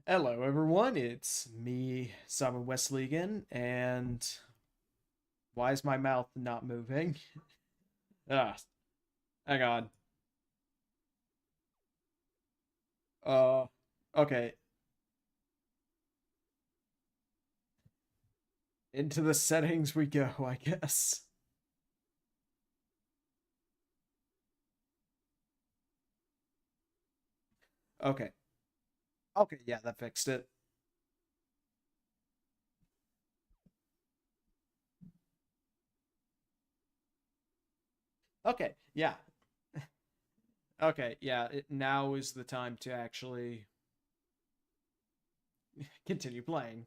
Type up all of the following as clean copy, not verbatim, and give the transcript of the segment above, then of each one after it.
Hello, everyone. It's me, Simon Wesley again, and why is my mouth not moving? Ah, hang on. Uh, okay. Into the settings we go, I guess. Okay. Okay, yeah, that fixed it. Okay, yeah. Okay, yeah, now is the time to actually continue playing.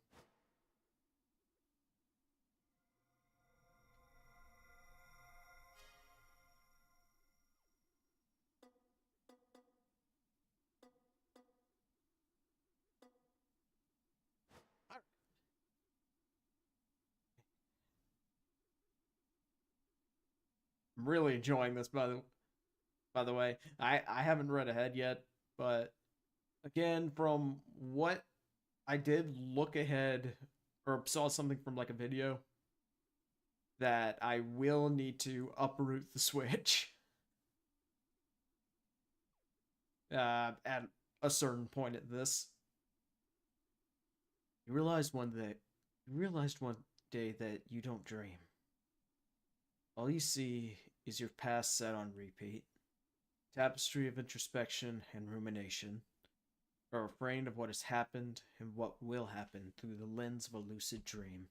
I'm really enjoying this, by the way. I haven't read ahead yet, but again, from what I did look ahead or saw something from like a video that I will need to uproot the Switch at a certain point at this. You realized one that you realized one day that you don't dream. All you see is your past set on repeat. Tapestry of introspection and rumination, a refrain of what has happened and what will happen through the lens of a lucid dream.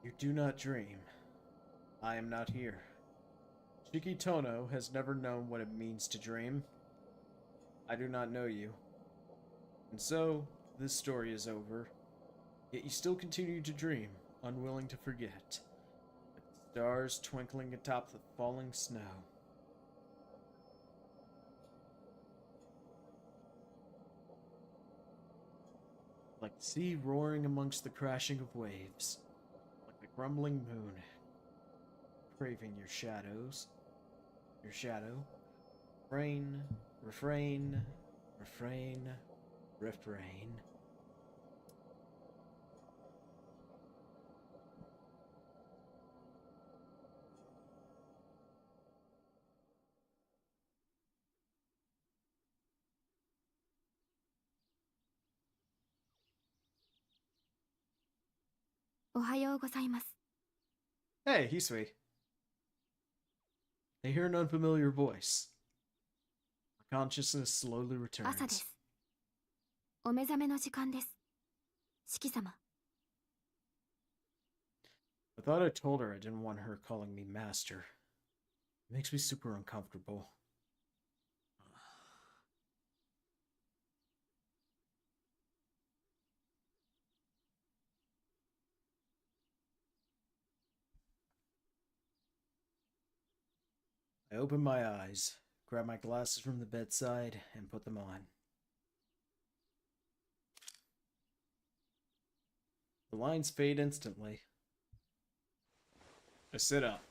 You do not dream. I am not here. Shiki Tono has never known what it means to dream. I do not know you. And so, this story is over. Yet you still continue to dream, unwilling to forget. Like the stars twinkling atop the falling snow. Like the sea roaring amongst the crashing of waves. Like the grumbling moon, craving your shadows. Your shadow. Refrain, refrain, refrain, refrain. おはようございます。Hey, Hisui. I hear an unfamiliar voice. My consciousness slowly 朝で returns. す。お目覚めの時間です。四季様。I thought I told her I didn't want her calling me master. It makes me super uncomfortable. I open my eyes, grab my glasses from the bedside, and put them on. The lines fade instantly. I sit up,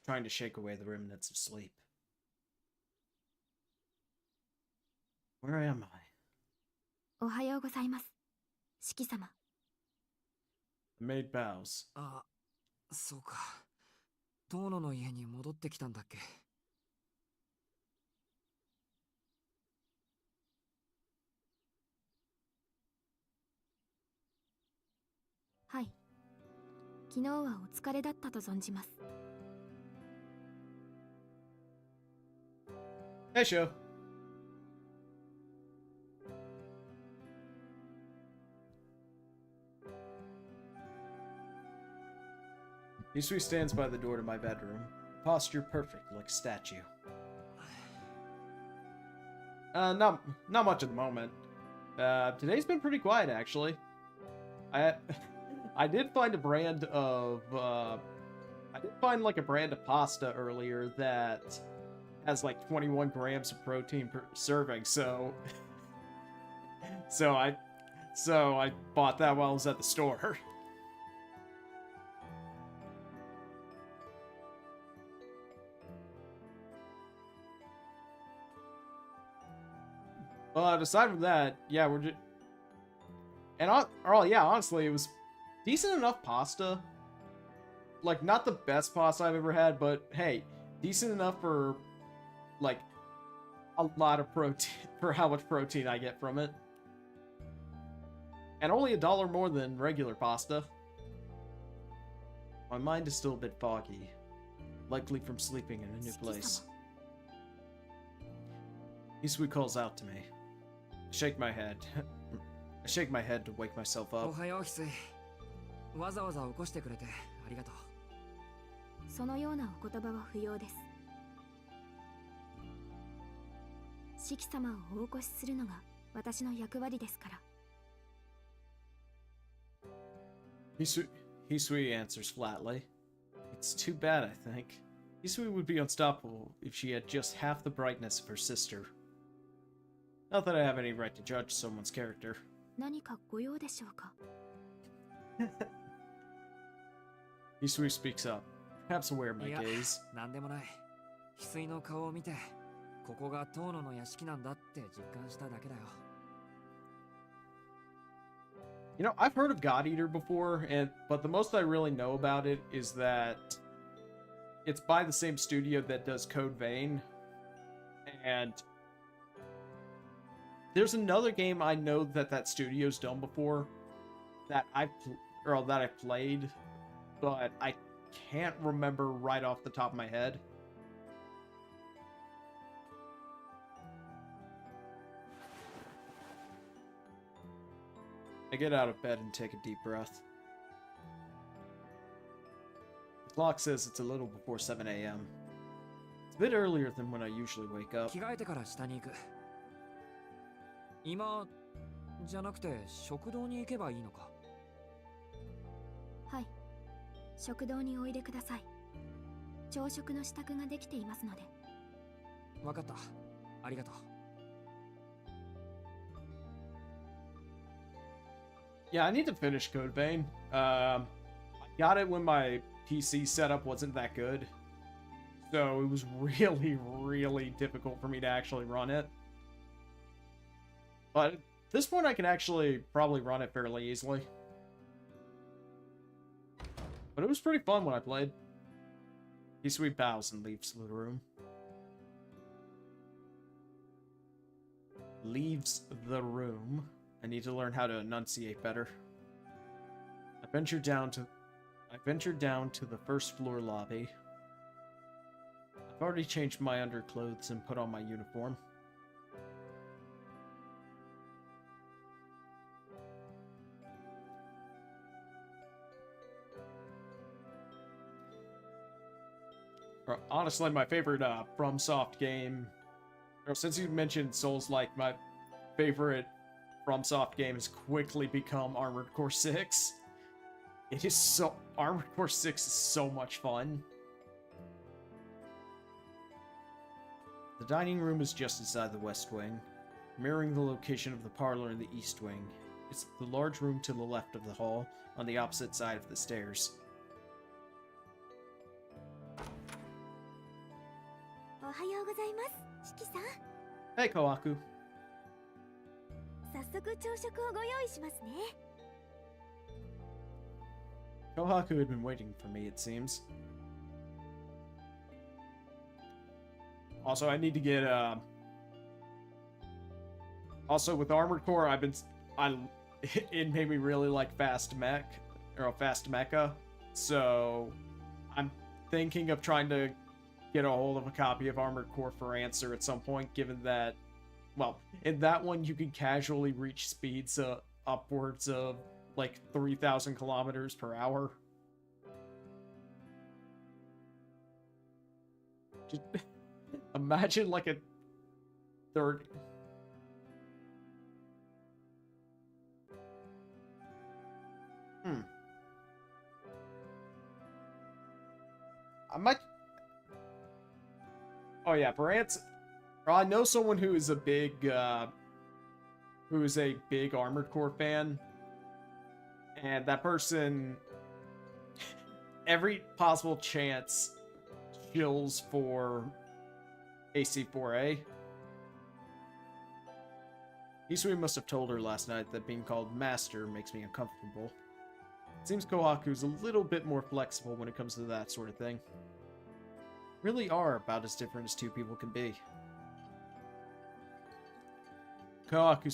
trying to shake away the remnants of sleep. Where am I? おはようございます。四季様。The maid bows. あ、そうか。遠野の家に戻ってきたんだっけ。はい。昨日はお疲れだったと存じます。Hey, Sho. Hisui stands by the door to my bedroom, posture perfect like a statue. Not much at the moment. Today's been pretty quiet, actually. I I did find a brand of I did find like a brand of pasta earlier that has like 21 grams of protein per serving, so so I so I bought that while I was at the store. But aside from that, yeah, we're just... And, yeah, honestly, it was decent enough pasta. Like, not the best pasta I've ever had, but hey, decent enough for, like, a lot of protein, for how much protein I get from it. And only $1 more than regular pasta. My mind is still a bit foggy, likely from sleeping in a new place. Hisui calls out to me. I shake my head. I shake my head to wake myself up. おはよう、翡翠。わざわざ起こしてくれてありがとう。そのようなお言葉は不要です。四季様をお起こしするのが私の役割ですから。Hisui answers flatly. It's too bad, I think. Hisui would be unstoppable if she had just half the brightness of her sister. Not that I have any right to judge someone's character. 何かご用でしょうか? Hisui speaks up, perhaps aware of my gaze. なんでもない。翡翠の顔を見て、ここが遠野の屋敷なんだって実感しただけだよ。You know, I've heard of God Eater before, but the most I really know about it is that it's by the same studio that does Code Vein, and there's another game I know that studio's done before that I've played, but I can't remember right off the top of my head. I get out of bed and take a deep breath. The clock says it's a little before 7 a.m. It's a bit earlier than when I usually wake up. 着替えてから下に行く。今じゃなくて食堂に行けばいいのか。はい。食堂においでください。朝食の支度ができていますので。わかった。ありがとう。Yeah, I need to finish Code Vein. I got it when my PC setup wasn't that good. So it was really, really difficult for me to actually run it. But at this point I can actually probably run it fairly easily. But it was pretty fun when I played. Hisui bows and leaves the room. Leaves the room. I need to learn how to enunciate better. I ventured down to the first floor lobby. I've already changed my underclothes and put on my uniform. Honestly, my favorite FromSoft game, since you mentioned Souls-like, my favorite FromSoft game has quickly become Armored Core 6. It is so... Armored Core 6 is so much fun. The dining room is just inside the west wing, mirroring the location of the parlor in the east wing. It's the large room to the left of the hall, on the opposite side of the stairs. おはようございます、四季さん。Hey, Kohaku. 早速朝食をご用意しますね。Kohaku had been waiting for me, it seems. Also, I need to get, Also, with Armored Core, it made me really like Fast Mecha. So, I'm thinking of trying to get a hold of a copy of Armored Core for Answer at some point, given that, well, in that one you can casually reach speeds upwards of like 3,000 kilometers per hour. Just imagine like a 30. I might. Oh yeah, Brant. I know someone who is a big Armored Core fan, and that person, every possible chance, chills for AC4A. Hisui must have told her last night that being called master makes me uncomfortable. It seems Kohaku's a little bit more flexible when it comes to that sort of thing. Really are about as different as two people can be. Kohaku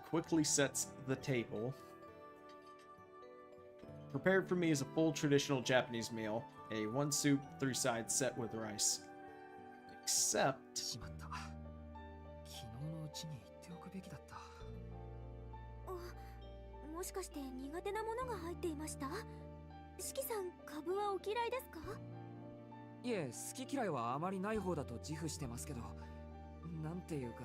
quickly sets the table. Prepared for me is a full traditional Japanese meal. A 1 soup, 3 sides set with rice. Except... しまった。昨日のうちに言っておくべきだった。もしかして苦手なものが入っていました？四季さん、カブはお嫌いですか？いえ、好き嫌いはあまりない方だと自負してますけど、なんていうか。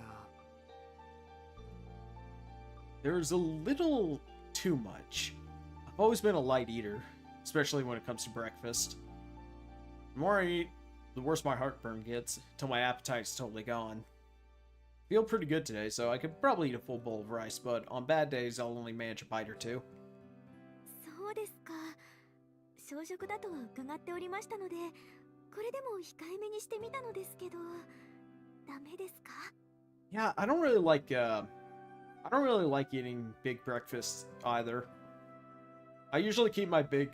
There's a little too much. I've always been a light eater, especially when it comes to breakfast. The more I eat, the worse my heartburn gets, till my appetite's totally gone. Feel pretty good today, so I could probably eat a full bowl of rice, but on bad days, I'll only manage a bite or two. そうですか。小食だとは伺っておりましたので、これでも控えめにしてみたのですけど、ダメですか？ Yeah, I don't really like eating big breakfasts either. I usually keep my big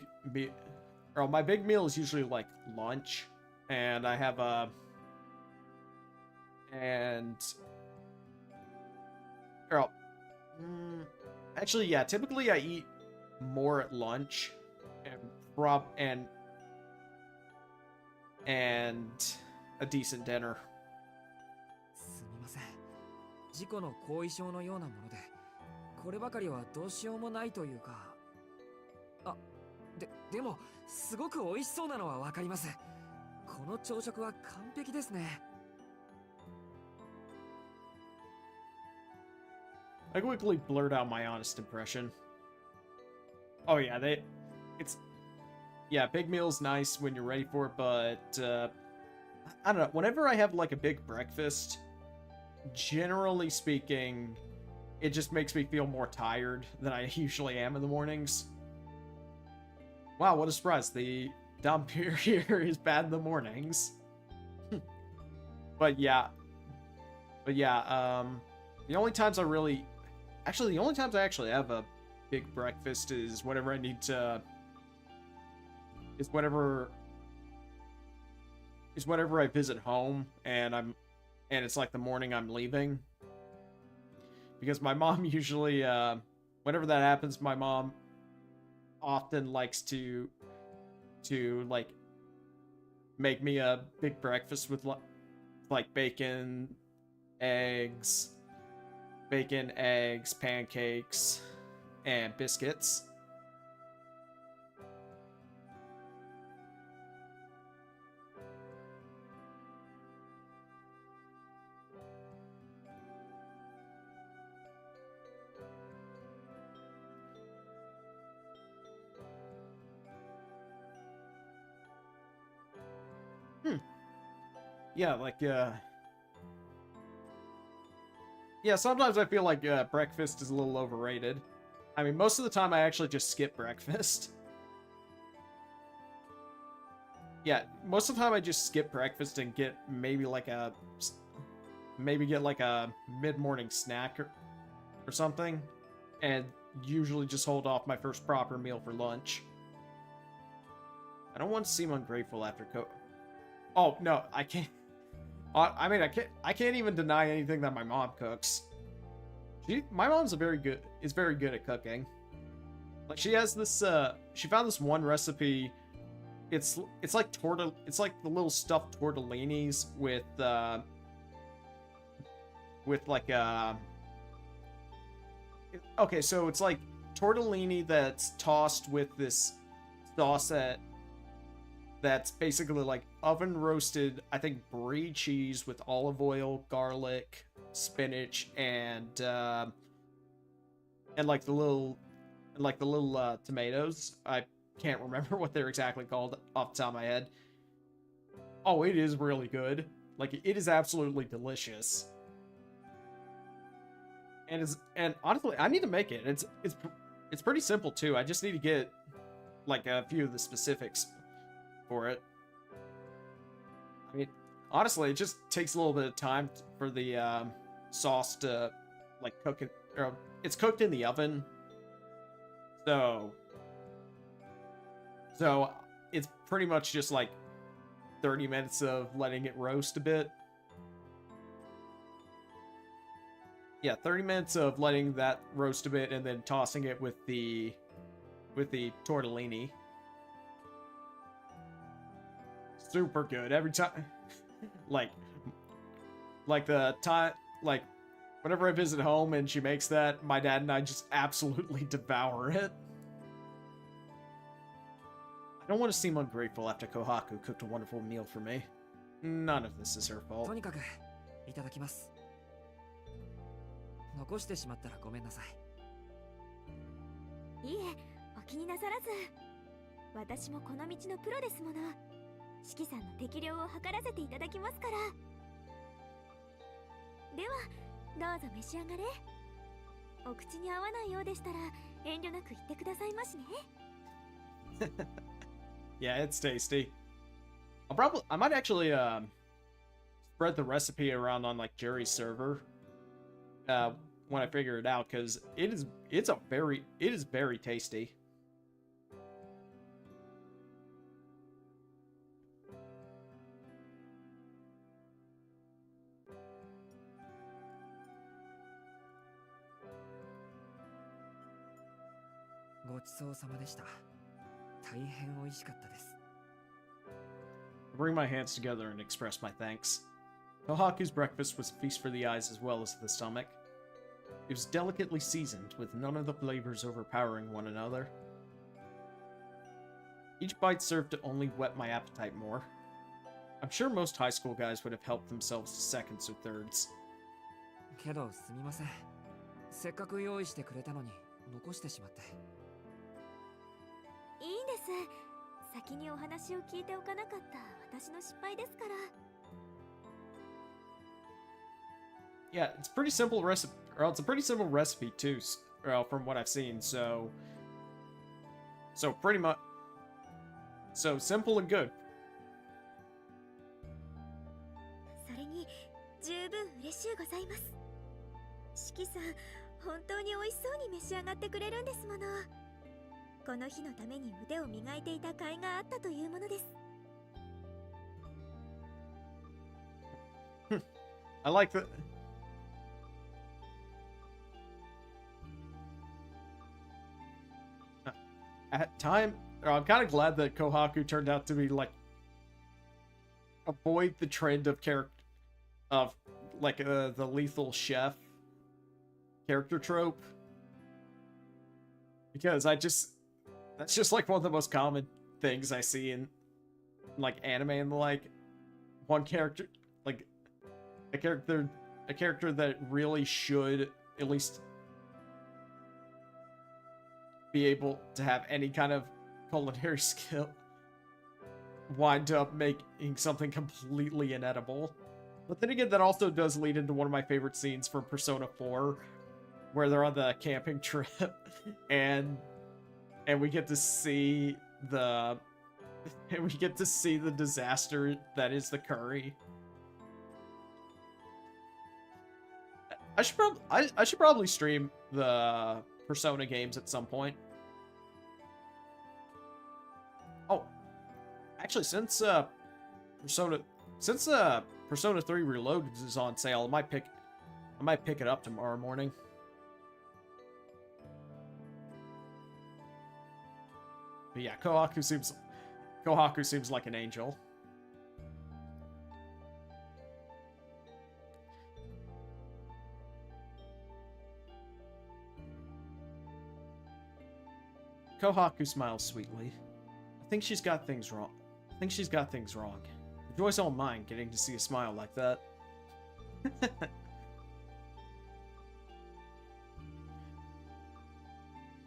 meal is usually like lunch, and I have actually, yeah, typically I eat more at lunch and a decent dinner. すみません。事故の後遺症のようなもので、こればかりはどうしようもないというか。あ、でもすごく美味しそうなのはわかります。この朝食は完璧ですね。I quickly blurt out my honest impression. Oh yeah, big meal's nice when you're ready for it, but I don't know, whenever I have like a big breakfast, generally speaking, it just makes me feel more tired than I usually am in the mornings. Wow, what a surprise. The Dampier here is bad in the mornings. But yeah, the only times I actually have a big breakfast is whenever I need to, is whenever I visit home and it's like the morning I'm leaving. Because my mom usually, whenever that happens, my mom often likes to like make me a big breakfast with like bacon, eggs, pancakes, and biscuits. Yeah, like, yeah, sometimes I feel like breakfast is a little overrated. I mean, most of the time I actually just skip breakfast. Yeah, most of the time I just skip breakfast and get maybe get like a mid-morning snack or something, and usually just hold off my first proper meal for lunch. I don't want to seem ungrateful after Oh, no, I can't. I mean, I can't even deny anything that my mom cooks. My mom's very good at cooking. Like, she has this, she found this one recipe. It's like the little stuffed tortellinis with like, okay, so it's like tortellini that's tossed with this sauce that's basically like oven roasted, I think, brie cheese with olive oil, garlic, spinach, and like the little tomatoes. I can't remember what they're exactly called off the top of my head. Oh, it is really good. Like, it is absolutely delicious. And honestly, I need to make it. It's pretty simple too. I just need to get like a few of the specifics for it. I mean, honestly, it just takes a little bit of time for the sauce to like cook it, or it's cooked in the oven. So it's pretty much just like 30 minutes of letting it roast a bit. Yeah, 30 minutes of letting that roast a bit and then tossing it with the tortellini. Super good every time. like the time, like whenever I visit home and she makes that, my dad and I just absolutely devour it. I don't want to seem ungrateful after Kohaku cooked a wonderful meal for me. None of this is her fault. とにかくいただきます。残してしまったらごめんなさい。いいえ、お気になさらず。私もこの道のプロですもの。四季さんの適量を測らせていただきますから。では、どうぞ召し上がれ。お口に合わないようでしたら遠慮なく言ってくださいましね。Yeah, it's tasty. I might actually spread the recipe around on like Jerry's server when I figure it out, because it is very tasty. I bring my hands together and express my thanks. Kohaku's breakfast was a feast for the eyes as well as the stomach. It was delicately seasoned, with none of the flavors overpowering one another. Each bite served to only whet my appetite more. I'm sure most high school guys would have helped themselves to seconds or thirds. けどすみません。せっかく用意してくれたのに残してしまって。いいんです。先にお話を聞いておかなかった私の失敗ですから。Yeah, it's pretty simple recipe, or it's a pretty simple recipe too, from what I've seen. So pretty much, so simple and good. それに十分嬉しゅうございます。四季さん、本当に美味しそうに召し上がってくれるんですもの。この日のために腕を磨いていた甲斐があったというものです。I like the. At time, I'm kind of glad that Kohaku turned out to be like avoid the trend of the lethal chef character trope, because that's just like one of the most common things I see in like anime and the like. One character, like a character that really should at least be able to have any kind of culinary skill, wind up making something completely inedible. But then again, that also does lead into one of my favorite scenes from Persona 4, where they're on the camping trip, and we get to see the disaster that is the curry. I should probably stream the Persona games at some point. Oh, actually, since Persona 3 Reloaded is on sale, I might pick it up tomorrow morning. But yeah, Kohaku seems like an angel. Kohaku smiles sweetly. I think she's got things wrong. The joy's all mine getting to see a smile like that.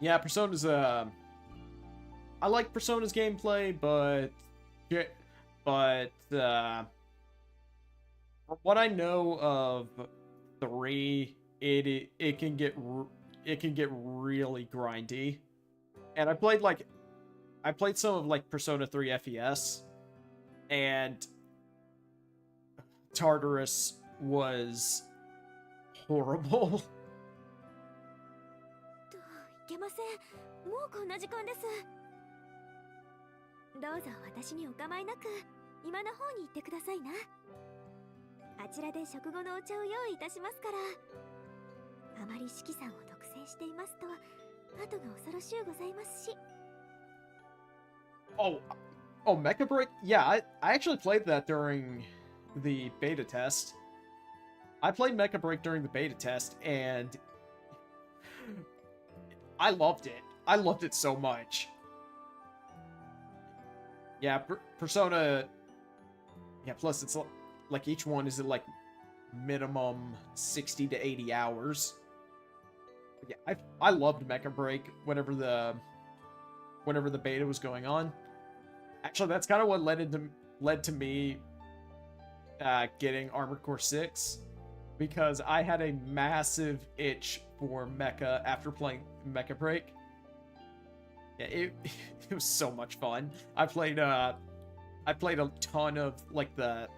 Yeah, Persona's I like Persona's gameplay, but from what I know of 3, it can get really grindy. And I played some of like Persona 3 FES, and Tartarus was horrible. いけません。もうこんな時間です。どうぞ私にお構いなく今の方に行ってくださいな。あちらで食後のお茶を用意いたしますから。あまり四季さんを独占していますと後が恐ろしゅうございますし。Oh, oh, Mecha Break? Yeah, I actually played that during the beta test. I played Mecha Break during the beta test, and I loved it. I loved it so much. Yeah, Persona... Yeah, plus it's like each one is like minimum 60 to 80 hours. But yeah, I loved Mecha Break whenever the beta was going on. Actually, that's kind of what led to me getting Armored Core 6, because I had a massive itch for mecha after playing Mecha Break. Yeah, it was so much fun. I played a ton of like the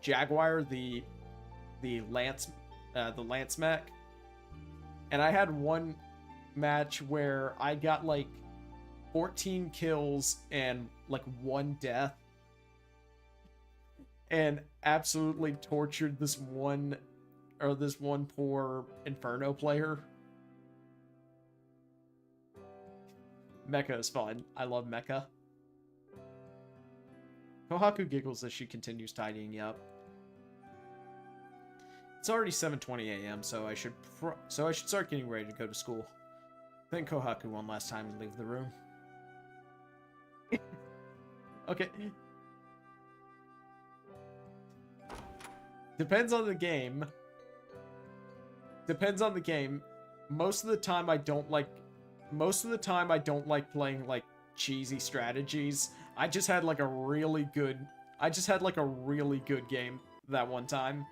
Jaguar, the Lance mech, and I had one match where I got like 14 kills and like 1 death, and absolutely tortured this one poor Inferno player. Mecha is fun. I love Mecha. Kohaku giggles as she continues tidying up. It's already 7:20 a.m., so I should start getting ready to go to school. Thank Kohaku one last time and leave the room. Okay. Depends on the game. Most of the time I don't like playing like cheesy strategies. I just had like a really good game that one time.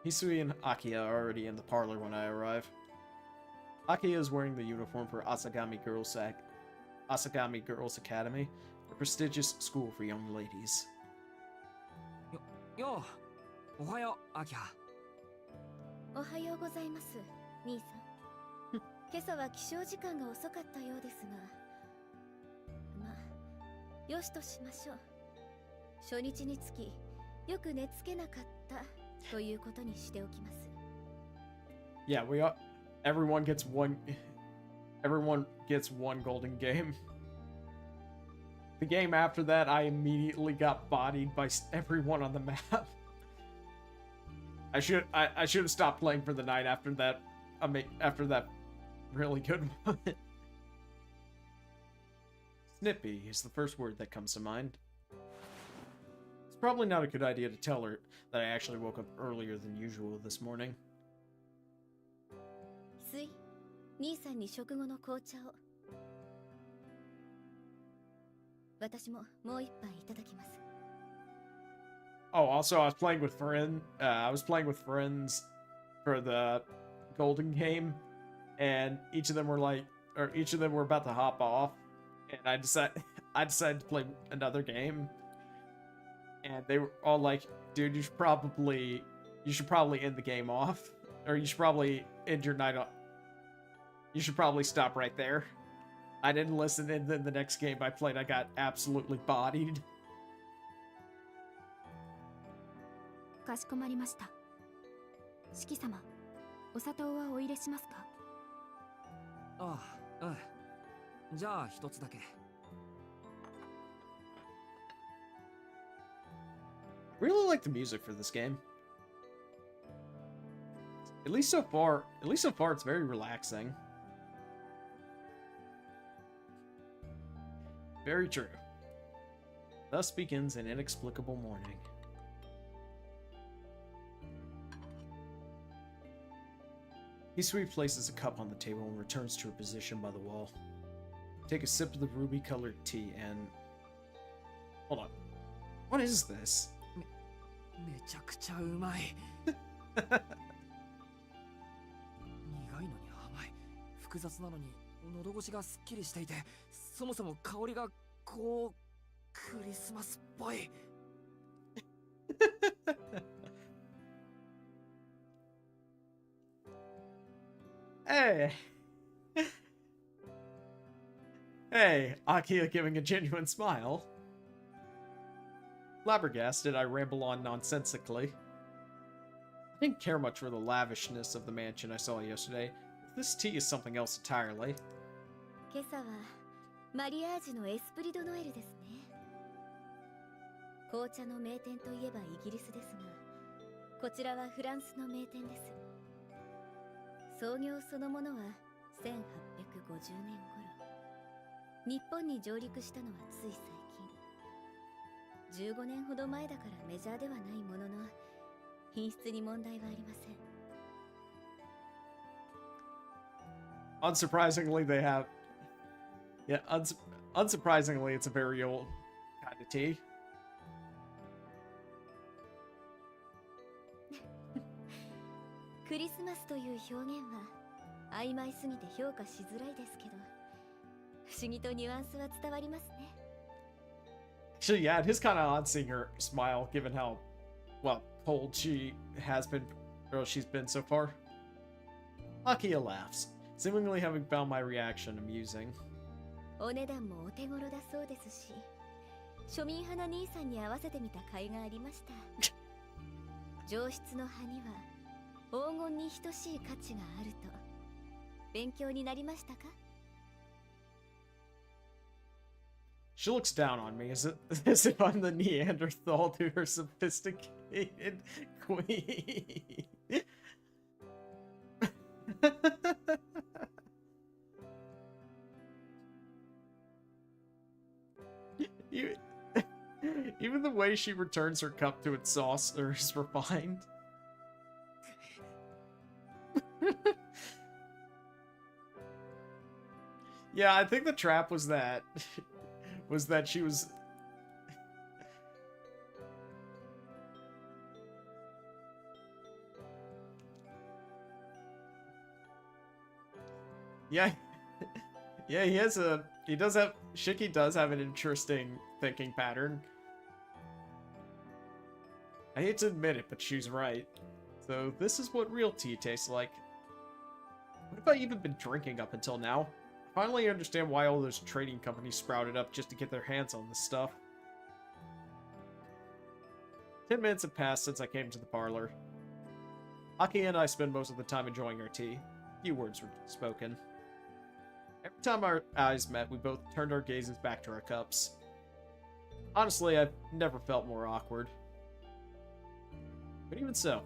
Hisui and Akiya are already in the parlor when I arrive. Akiya is wearing the uniform for Asagami Girls Academy, a prestigious school for young ladies. Yo, ohayo, Akiya. おはようございます、兄さん。今朝は起床時間が遅かったようですが、まあ、よしとしましょう。初日につき、よく寝つけなかったということにしておきます。Yeah, everyone gets one golden game. The game after that, I immediately got bodied by everyone on the map. I should have stopped playing for the night after that. After that really good one. Snippy is the first word that comes to mind. It's probably not a good idea to tell her that I actually woke up earlier than usual this morning. すい、兄さんに食後の紅茶を。私ももう一杯いただきます。 Oh, also, I was playing with friends for the golden game, and each of them were about to hop off, and I decided to play another game, and they were all like, "Dude, you should probably end the game off, or you should probably end your night off. You should probably stop right there." I didn't listen, and then the next game I played, I got absolutely bodied. かしこまりました。四季様、お砂糖はお入れしますか？ああ、うん。じゃあ一つだけ。Really like the music for this game. At least so far, it's very relaxing. Very true. Thus begins an inexplicable morning. Hisui places a cup on the table and returns to her position by the wall. Take a sip of the ruby-colored tea and... Hold on. What is this? めちゃくちゃうまい。苦いのに甘い。複雑なのに喉越しがすっきりしていて、そもそも香りがこうクリスマスっぽい。Hey! Hey, Akia giving a genuine smile. Flabbergasted, I ramble on nonsensically. I didn't care much for the lavishness of the mansion I saw yesterday. This tea is something else entirely. 今朝はマリアージュのエスプリドノエルですね。紅茶の名店といえばイギリスですが、こちらはフランスの名店です。創業そのものは1850年頃、日本に上陸したのはつい最近。15年ほど前だからメジャーではないものの、品質に問題はありません。Unsurprisingly, they have... Yeah, unsurprisingly, it's a very old kind of tea. クリスマスという表現は曖昧すぎて評価しづらいですけど、不思議とニュアンスは伝わりますね。Actually, yeah, it is kind of odd seeing her smile, given how, well, cold she has been, or she's been so far. Akia laughs, seemingly having found my reaction amusing. お値段もお手頃だそうですし、庶民派な兄さんに合わせてみた甲斐がありました。上質の葉には黄金に等しい価値があると勉強になりましたか? She looks down on me as if I'm the Neanderthal to her sophisticated queen. Even the way she returns her cup to its saucer is refined. Yeah, I think the trap was that she was Yeah. Yeah, Shiki does have an interesting thinking pattern. I hate to admit it, but she's right. So this is what real tea tastes like. What have I even been drinking up until now? I finally understand why all those trading companies sprouted up just to get their hands on this stuff. 10 minutes have passed since I came to the parlor. Aki and I spend most of the time enjoying our tea. Few words were spoken. Every time our eyes met, we both turned our gazes back to our cups. Honestly, I've never felt more awkward. But even so,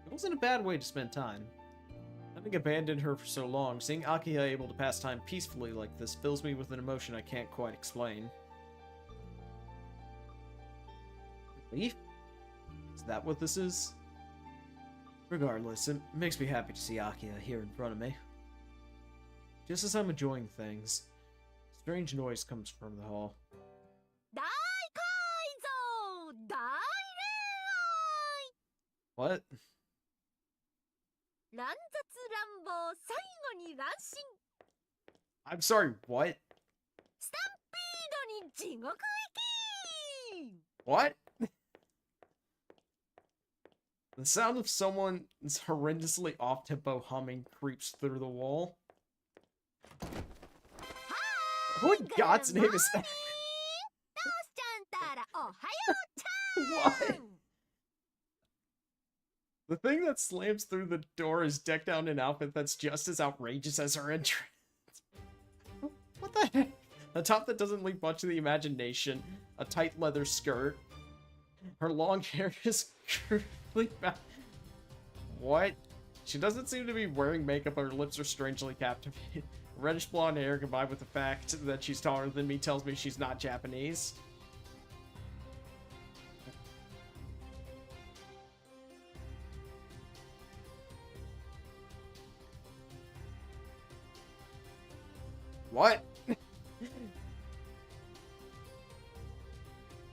it wasn't a bad way to spend time. Having abandoned her for so long, seeing Akiha able to pass time peacefully like this fills me with an emotion I can't quite explain. Relief? Is that what this is? Regardless, it makes me happy to see Akiha here in front of me. Just as I'm enjoying things, a strange noise comes from the hall. What? I'm sorry, what? What? The sound of someone's horrendously off-tempo humming creeps through the wall. Who in God's name is that? What? The thing that slams through the door is decked out in an outfit that's just as outrageous as her entrance. What the heck? A top that doesn't leave much to the imagination, a tight leather skirt. Her long hair is curly back. What? She doesn't seem to be wearing makeup, but her lips are strangely captivating. Reddish blonde hair combined with the fact that she's taller than me tells me she's not Japanese. What?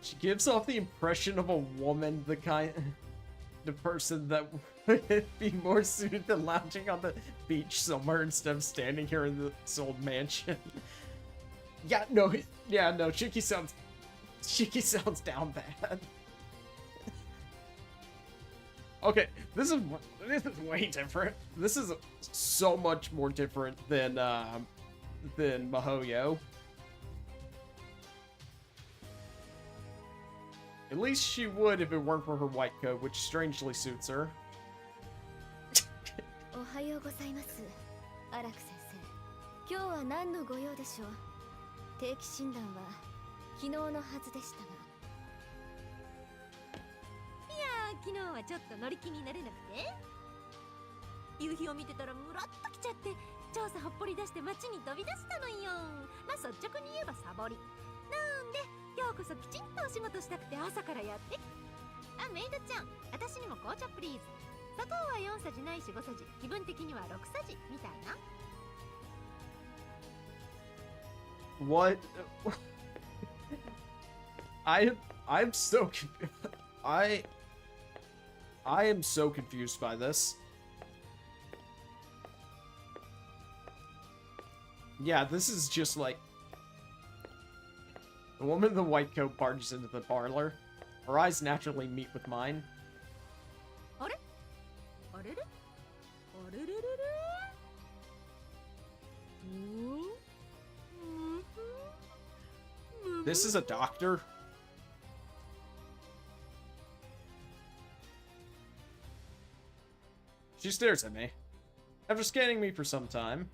She gives off the impression of a woman, the person that would be more suited to lounging on the beach somewhere instead of standing here in this old mansion. No, Shiki sounds down bad. Okay, this is way different. This is so much more different than Mihoyo. At least she would if it weren't for her white coat, which strangely suits her. おはようございます、荒木先生。今日は何のご用でしょう。定期診断は昨日のはずでしたが。いやー、昨日はちょっと乗り気になれなくて。夕日を見てたらムラっと来ちゃって、調査ほっぽり出して街に飛び出したのよ。まあ率直に言えばサボり。なんで今日こそきちんとお仕事したくて朝からやってきた。あ、メイドちゃん、私にも紅茶プリーズ。砂糖は4さじないし5さじ、気分的には6さじみたいな。What? I'm so I am so confused by this. Yeah, this is just like the woman in the white coat barges into the parlor. Her eyes naturally meet with mine. あれあれれあれれれれThis is a doctor? She stares at me. After scanning me for some time,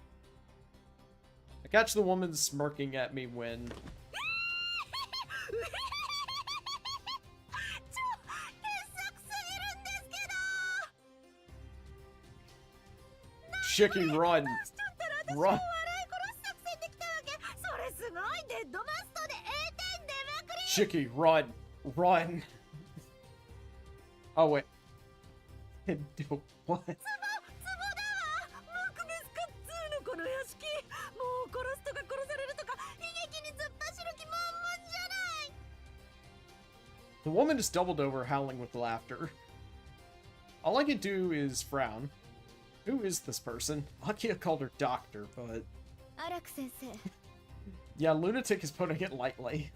I catch the woman smirking at me when... Chicky, run! Run! Chicky, run! Run! Oh, wait. What? The woman is doubled over, howling with laughter. All I can do is frown. Who is this person? Akia called her doctor, but... Yeah, lunatic is putting it lightly.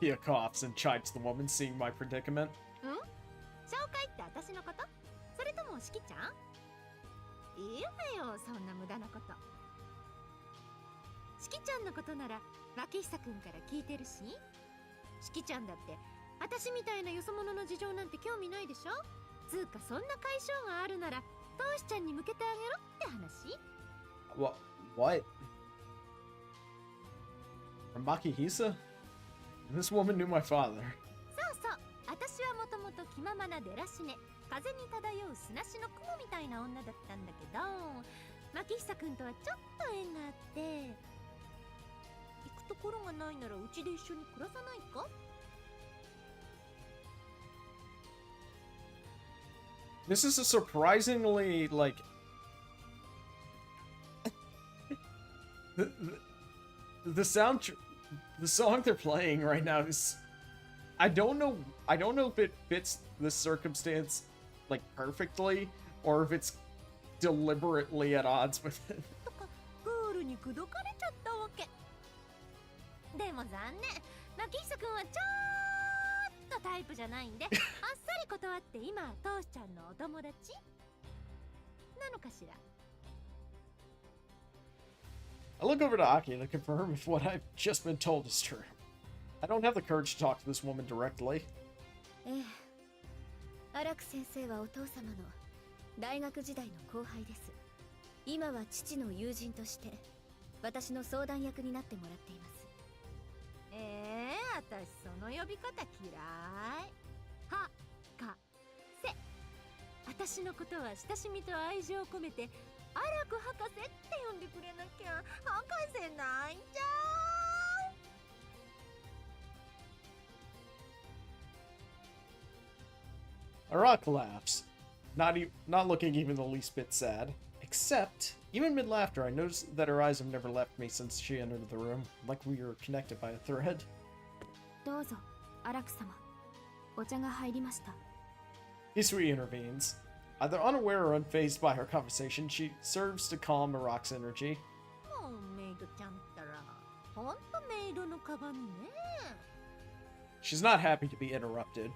Akia coughs and chides the woman, seeing my predicament. What? From Makihisa? This woman knew my father. 私はもともと気ままなデラシネ、風に漂う砂しの雲みたいな女だったんだけど、牧久くんとはちょっと縁があって、行くところがないならうちで一緒に暮らさないか? This is a surprisingly, like... the song they're playing right now is... I don't know if it fits the circumstance, like, perfectly, or if it's deliberately at odds with it. でも残念、牧久くんはちょっとタイプじゃないんで、あっさり断って今はトーシちゃんのお友達なのかしら。I look over to Aki to confirm if what I've just been told is true. I don't have the courage to talk to this woman directly. 荒木先生はお父様の大学時代の後輩です。今は父の友人として私の相談役になってもらっています。私その呼び方嫌い。はかせ。私のことは親しみと愛情を込めて荒く博士って呼んでくれなきゃ博士泣いちゃう。Arak laughs, not looking even the least bit sad. Except, even mid-laughter, I notice that her eyes have never left me since she entered the room, like we were connected by a thread. どうぞ、荒木様。お茶が入りました。Hisui intervenes. Either unaware or unfazed by her conversation, she serves to calm Arak's energy. もうメイドちゃんったら、ほんとメイドの鏡ね。She's not happy to be interrupted.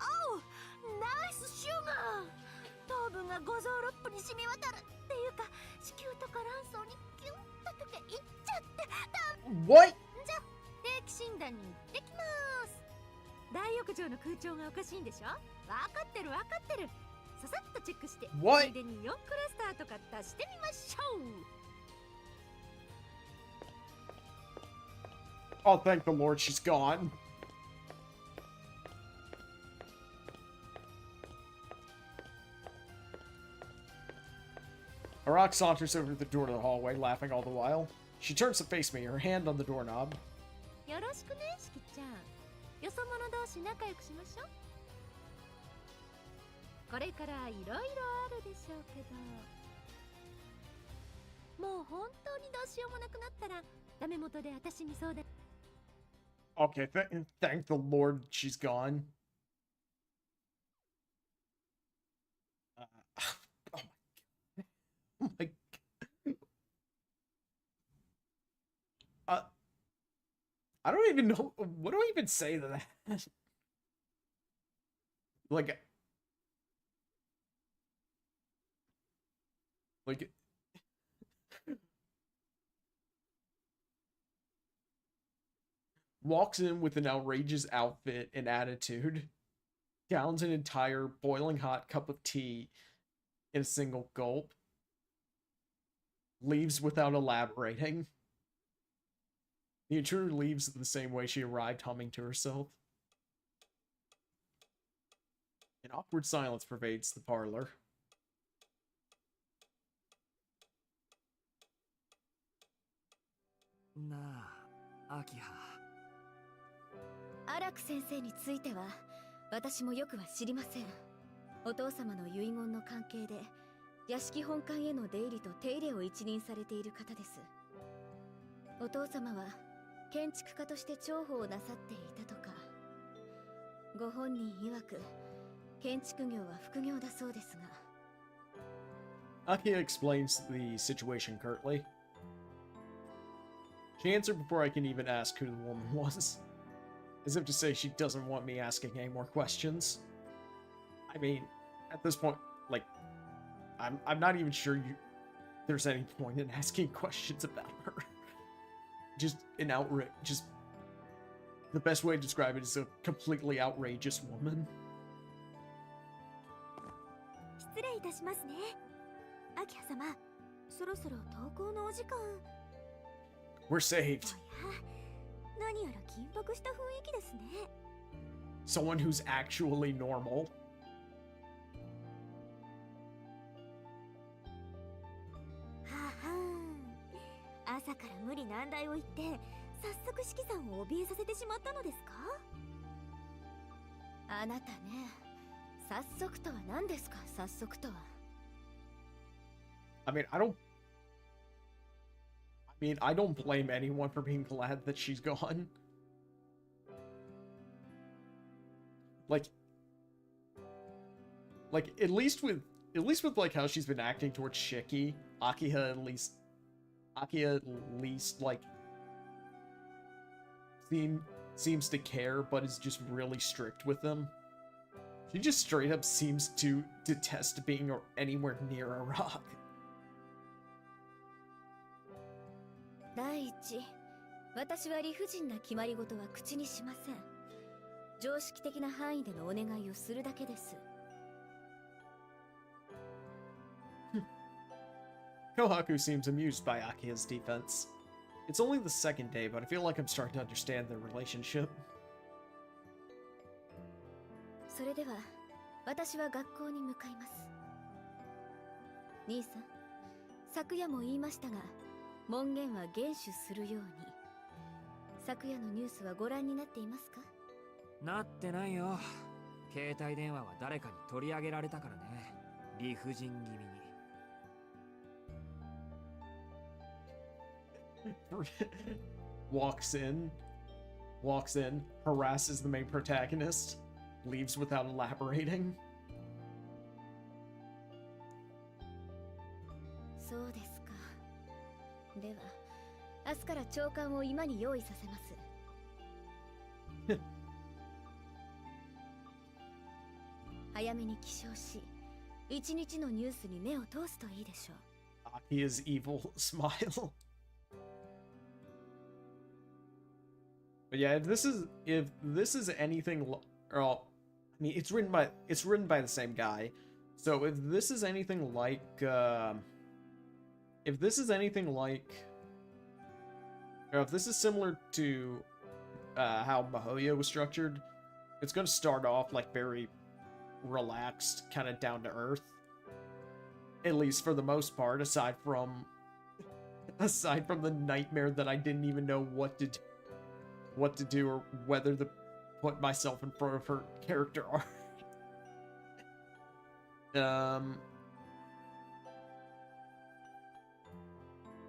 Oh, nice sugar! 糖分が五臓六腑に染み渡るっていうか、子宮とか卵巣にキュンと溶けいっちゃって。What? じゃ、定期診断に行ってきます。大浴場の空調がおかしいんでしょ？わかってるわかってる。ささっとチェックして、つ What? いでに4クラスターとか出してみましょう。Oh, thank the Lord she's gone. Arak saunters over to the door to the hallway, laughing all the while. She turns to face me, her hand on the doorknob. よろしくね、しきちゃん。よそ者同士仲良くしましょう。これからいろいろあるでしょうけど、もう本当にどうしようもなくなったらダメ元で私に相談。 Okay, thank the Lord she's gone. Oh my god. I don't even know. What do I even say to that? Like, walks in with an outrageous outfit and attitude, downs an entire boiling hot cup of tea in a single gulp, leaves without elaborating. The intruder leaves the same way she arrived, humming to herself. An awkward silence pervades the parlor. Akiha. アラク先生については私もよくは知りません。お父様の遺言の関係で屋敷本館への出入りと手入れを一任されている方です。お父様は建築家として重宝をなさっていたとか。ご本人曰く建築業は副業だそうですが。 Akiha explains the situation curtly. She answered before I can even ask who the woman was. As if to say she doesn't want me asking any more questions. I mean, at this point, like, I'm not even sure there's any point in asking questions about her. Just an outrage, just the best way to describe it is a completely outrageous woman. 失礼いたしますね。アキハ様、そろそろ登校のお時間。 We're saved. 何やら緊迫した雰囲気ですね。 Someone who's actually normal. はは朝から無理難題を言って早速四季さんを怯えさせてしまったのですか？あなたね、早速とは何ですか？早速とは。 I mean, I don't blame anyone for being glad that she's gone. Like at least with like how she's been acting towards Shiki, Akiha at least like seems to care, but is just really strict with them. She just straight up seems to detest being anywhere near a rock. 第一、私は理不尽な決まり事は口にしません。常識的な範囲でのお願いをするだけです。 Kohaku seems amused by Akiha's defense. It's only the second day, but I feel like I'm starting to understand their relationship. それでは、私は学校に向かいます。兄さん、昨夜も言いましたが、門限は厳守するように。昨夜のニュースはご覧になっていますか？なってないよ。携帯電話は誰かに取り上げられたからね。理不尽気味に。walks in, harasses the main protagonist, leaves without elaborating. そうですか。では明日から長官を今に用意させます。早めに起床し、一日のニュースに目を通すといいでしょう。Akia's evil smile. But yeah, if this is anything, or I mean, it's written by the same guy. So if this is anything like, if this is anything like, or if this is similar to how Mihoyo was structured, it's going to start off like very relaxed, kind of down to earth. At least for the most part, aside from the nightmare that I didn't even know what to do or whether to put myself in front of her character art.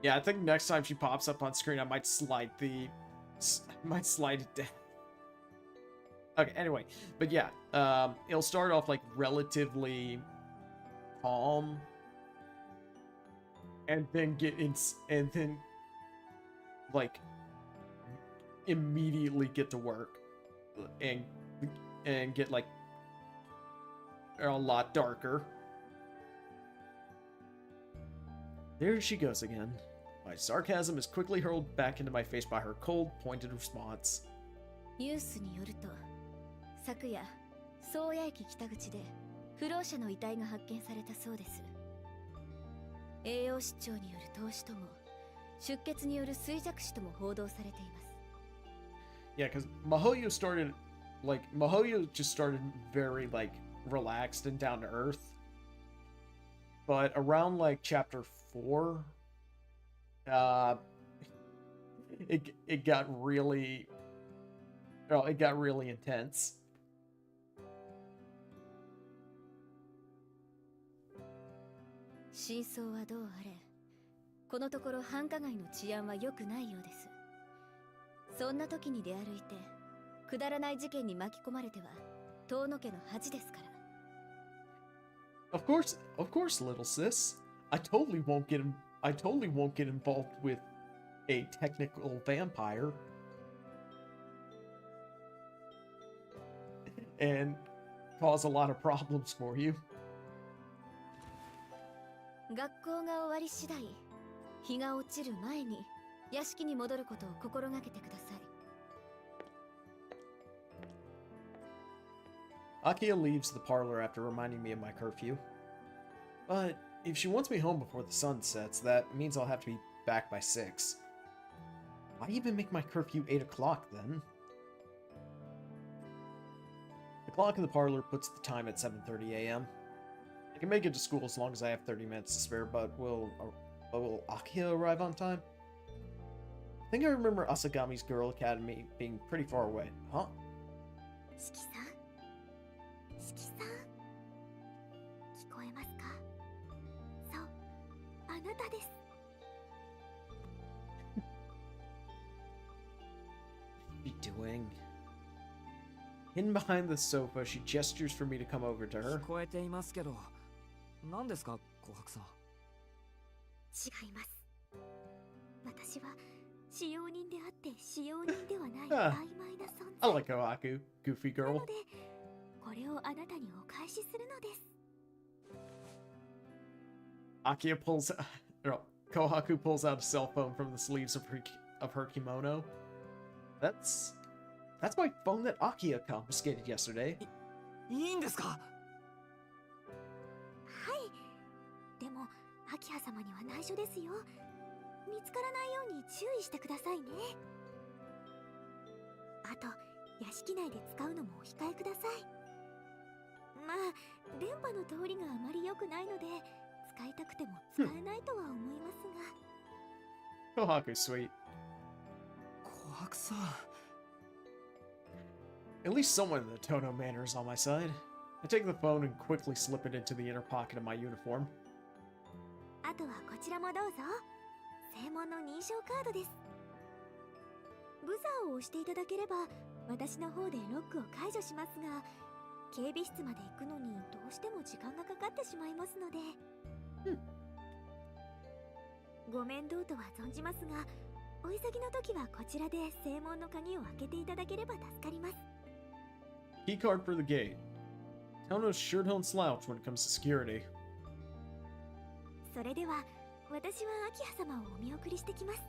Yeah, I think next time she pops up on screen, I might slide it down. Okay, anyway, but yeah, it'll start off like relatively calm, and then like immediately get to work, and get like a lot darker. There she goes again. My sarcasm is quickly hurled back into my face by her cold, pointed response. ニュースによると、昨夜、宗谷駅北口で不老者の遺体が発見されたそうです。栄養失調による凍死とも、出血による衰弱死とも報道されています。Yeah, because Mihoyo just started very like relaxed and down to earth. But around like chapter 4, it got really intense. 真相はどうあれ、このところ繁華街の治安は良くないようです。そんな時に出歩いて、くだらない事件に巻き込まれては、遠野家の恥ですから。Of course, little sis. I totally won't get involved with a technical vampire and cause a lot of problems for you. 学校が終わり次第、日が落ちる前に屋敷に戻ることを心がけてください。Akia leaves the parlor after reminding me of my curfew. But if she wants me home before the sun sets, that means I'll have to be back by 6. Why even make my curfew 8 o'clock then? The clock in the parlor puts the time at 7:30 a.m. I can make it to school as long as I have 30 minutes to spare, but will Akia arrive on time? I think I remember Asagami's Girl Academy being pretty far away. Huh? 四季さん、四季さん、聞こえますか？そう、あなたです。What are you doing? Hidden behind the sofa, she gestures for me to come over to her. 聞こえていますけど、何ですか、琥珀さん。違います。私は使用人であって使用人ではない曖昧な存 I 在。 like Kohaku, goofy な girl. ので、これをあなたにお返しするのです。Akia pulls, no, Kohaku pulls out a cell phone from the sleeves of her kimono. That's my phone that Akia confiscated yesterday. いいんですか？はい。でも、アキハ様には内緒ですよ。見つからないように注意してくださいね。あと、屋敷内で使うのもお控えください。まあ、電波の通りがあまり良くないので、使いたくても使えないとは思いますが。Kohaku's sweet. 琥珀さん。At least someone in the Tono manner is on my side. I take the phone and quickly slip it into the inner pocket of my uniform. あとはこちらもどうぞ。正門の認証カードです。ブザーを押していただければ、私の方でロックを解除しますが、警備室まで行くのにどうしても時間がかかってしまいますので。ご面倒とは存じますが、お急ぎの時はこちらで正門の鍵を開けていただければ助かります。 Keycard for the gate. Tono sure don't slouch when it comes to security. それでは私は明葉様をお見送りしてきます。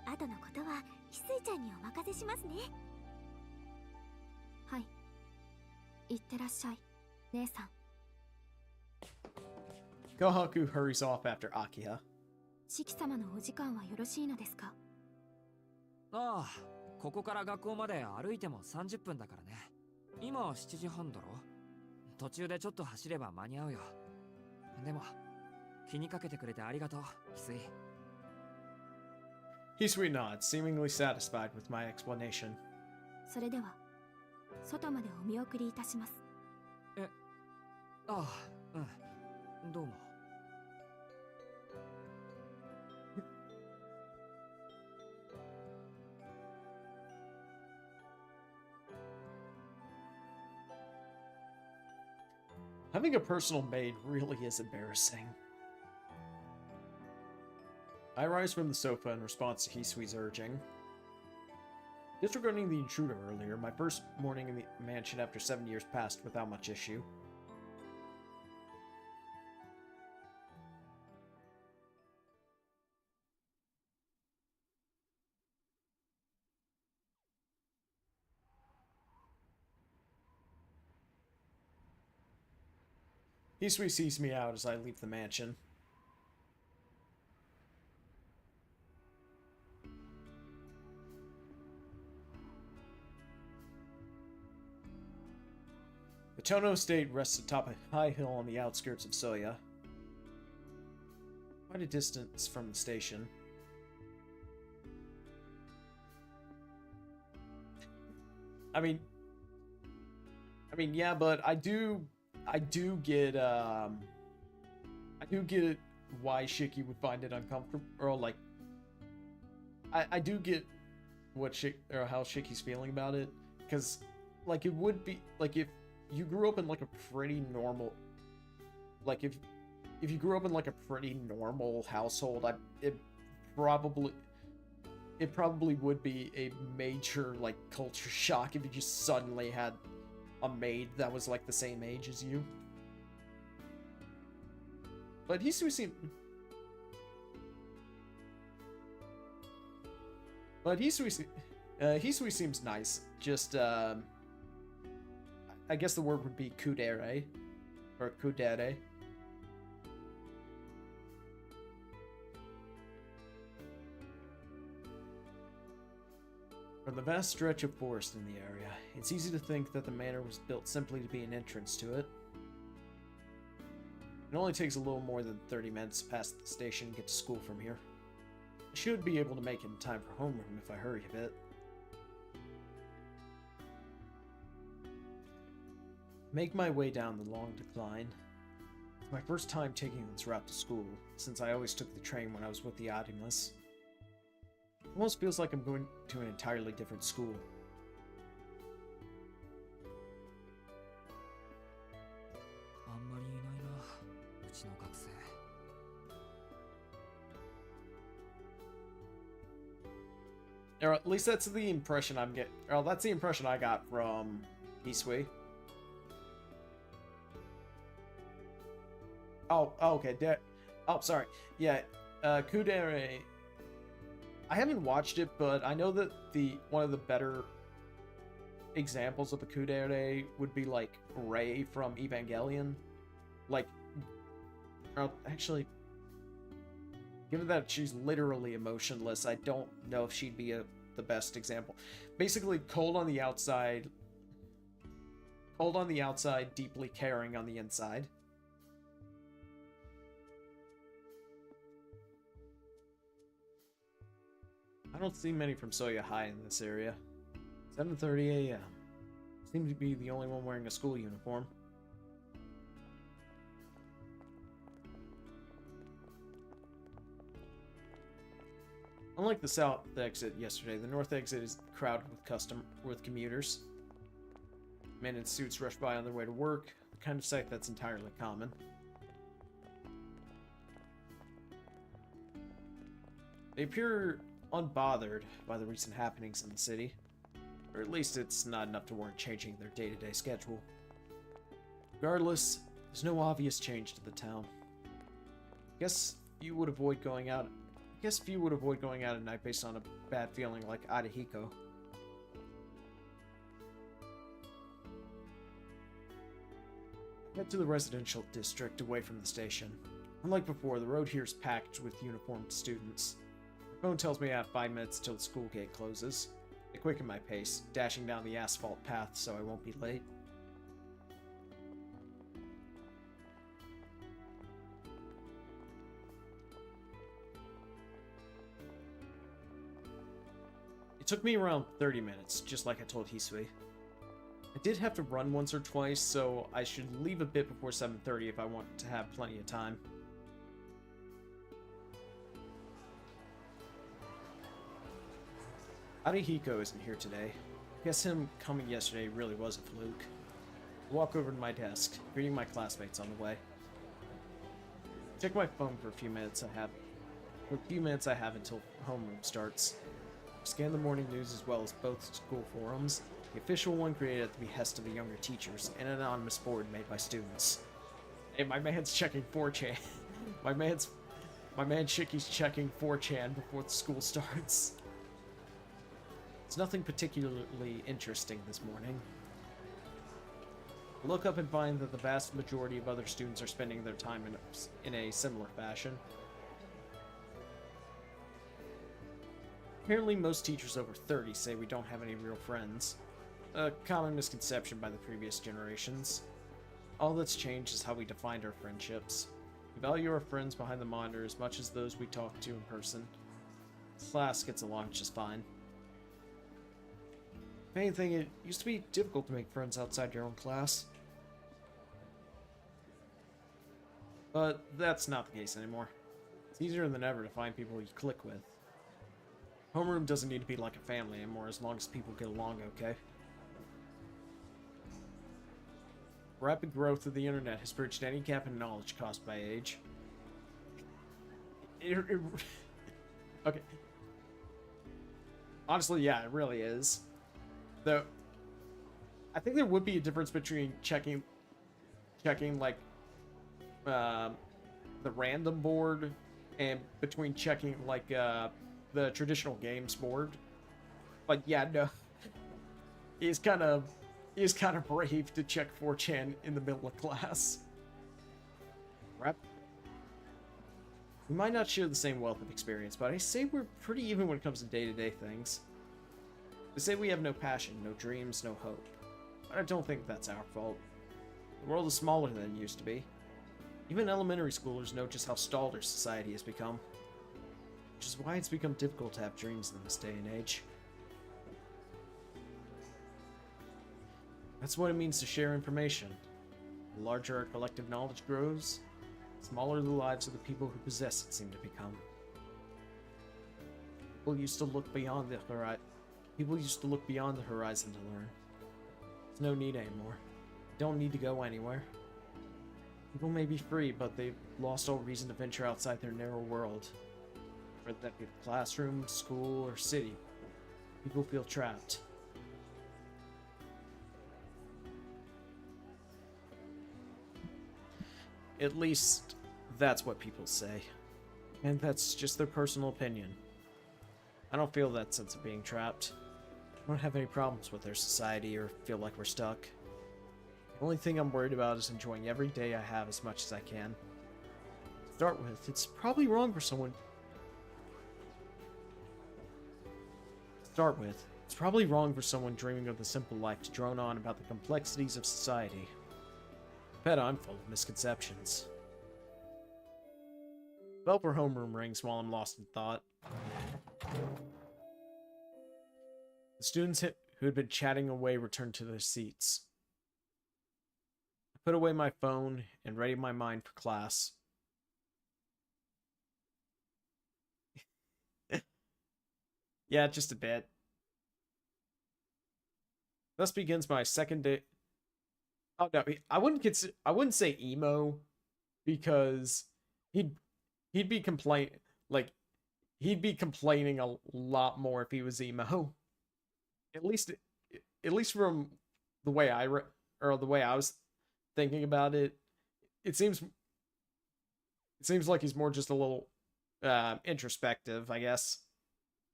後のことは翡翠ちゃんにお任せしますね。はい、いってらっしゃい姉さん。 Kohaku hurries off after Akiha. 四季様のお時間はよろしいのですか？ああ、ここから学校まで歩いても30分だからね。今は7時半だろ。途中でちょっと走れば間に合うよ。でも気にかけてくれてありがとう、翡翠。Hisui nods, seemingly satisfied with my explanation. それでは外までお見送りいたします。ああ、うん、どうも。Having a personal maid really is embarrassing. I rise from the sofa in response to Hisui's urging. Disregarding the intruder earlier, my first morning in the mansion after 7 years passed without much issue. Hisui sees me out as I leave the mansion. The Tono estate rests atop a high hill on the outskirts of Soya, quite a distance from the station. I mean, yeah, but I do get why Shiki would find it uncomfortable, or like, I do get what how Shiki's feeling about it, because like it would be like if you grew up in like a pretty normal, like if you grew up in like a pretty normal household, it probably would be a major like culture shock if you just suddenly had a maid that was like the same age as you. But Hisui seems nice. Just I guess the word would be kudere or kudere. From the vast stretch of forest in the area, it's easy to think that the manor was built simply to be an entrance to it. It only takes a little more than 30 minutes to pass the station and get to school from here. I should be able to make it in time for homeroom if I hurry a bit. Make my way down the long decline. It's my first time taking this route to school, since I always took the train when I was with the Adimas. It almost feels like I'm going to an entirely different school. Or at least that's the impression I'm getting. Or that's the impression I got from Hisui. Oh, okay. Oh, sorry. Yeah, Kudere. I haven't watched it, but I know that one of the better examples of a Kudere would be like Rei from Evangelion. Like, actually, given that she's literally emotionless, I don't know if she'd be the best example. Basically, cold on the outside, deeply caring on the inside. I don't see many from Soya High in this area. 7:30 a.m. Seem to be the only one wearing a school uniform. Unlike the south exit yesterday, the north exit is crowded with commuters. Men in suits rush by on their way to work, the kind of sight that's entirely common. They appear unbothered by the recent happenings in the city. Or at least it's not enough to warrant changing their day-to-day schedule. Regardless, there's no obvious change to the town. Guess few would avoid going out at night based on a bad feeling like Adahiko. Head to the residential district away from the station. Unlike before, the road here is packed with uniformed students. My phone tells me I have 5 minutes till the school gate closes. I quicken my pace, dashing down the asphalt path so I won't be late. It took me around 30 minutes, just like I told Hisui. I did have to run once or twice, so I should leave a bit before 7:30 if I want to have plenty of time. Arihiko isn't here today. Guess him coming yesterday really was a fluke. I walk over to my desk, greeting my classmates on the way. Check my phone for a few minutes I have until homeroom starts. Scan the morning news as well as both school forums, the official one created at the behest of the younger teachers, and an anonymous board made by students. Hey, my man's checking 4chan. my man Shiki's checking 4chan before the school starts. It's nothing particularly interesting this morning. I look up and find that the vast majority of other students are spending their time in a similar fashion. Apparently most teachers over 30 say we don't have any real friends. A common misconception by the previous generations. All that's changed is how we defined our friendships. We value our friends behind the monitor as much as those we talk to in person. Class gets along just fine. If anything, it used to be difficult to make friends outside your own class. But that's not the case anymore. It's easier than ever to find people you click with. Homeroom doesn't need to be like a family anymore as long as people get along okay. Rapid growth of the internet has bridged any gap in knowledge caused by age. Okay. Honestly, yeah, it really is. Though, I think there would be a difference between checking like, the random board and between checking, like, the traditional games board. But yeah, no. He's kind of brave to check 4chan in the middle of class. Rep. We might not share the same wealth of experience, but I say we're pretty even when it comes to day-to-day things. They say we have no passion, no dreams, no hope. But I don't think that's our fault. The world is smaller than it used to be. Even elementary schoolers know just how stalled our society has become. Which is why it's become difficult to have dreams in this day and age. That's what it means to share information. The larger our collective knowledge grows, the smaller the lives of the people who possess it seem to become. People used to look beyond the horizon to learn. There's no need anymore. They don't need to go anywhere. People may be free, but they've lost all reason to venture outside their narrow world. Whether that be the classroom, school, or city, people feel trapped. At least, that's what people say. And that's just their personal opinion. I don't feel that sense of being trapped. I don't have any problems with their society or feel like we're stuck. The only thing I'm worried about is enjoying every day I have as much as I can. To start with, it's probably wrong for someone dreaming of the simple life to drone on about the complexities of society. I bet I'm full of misconceptions. Bell for homeroom rings while I'm lost in thought. The students who had been chatting away returned to their seats. I put away my phone and readied my mind for class. Yeah, just a bit. Thus begins my second day. Oh no, I wouldn't say emo, because he'd be he'd be complaining a lot more if he was emo. At least from the way or the way I was thinking about it, it seems like he's more just a little introspective, I guess.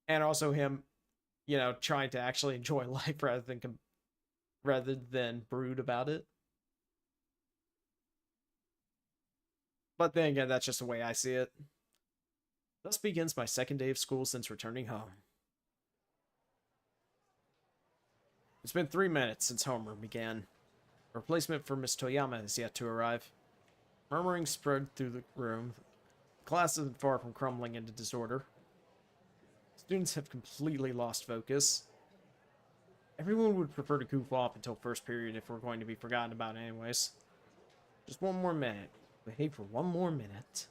And also him, you know, trying to actually enjoy life rather than brood about it. But then again, that's just the way I see it. Thus begins my second day of school since returning home. It's been 3 minutes since homeroom began. A replacement for Miss Toyama is yet to arrive. Murmuring spread through the room. The class isn't far from crumbling into disorder. Students have completely lost focus. Everyone would prefer to goof off until first period if we're going to be forgotten about anyways. Just one more minute. Behave for one more minute.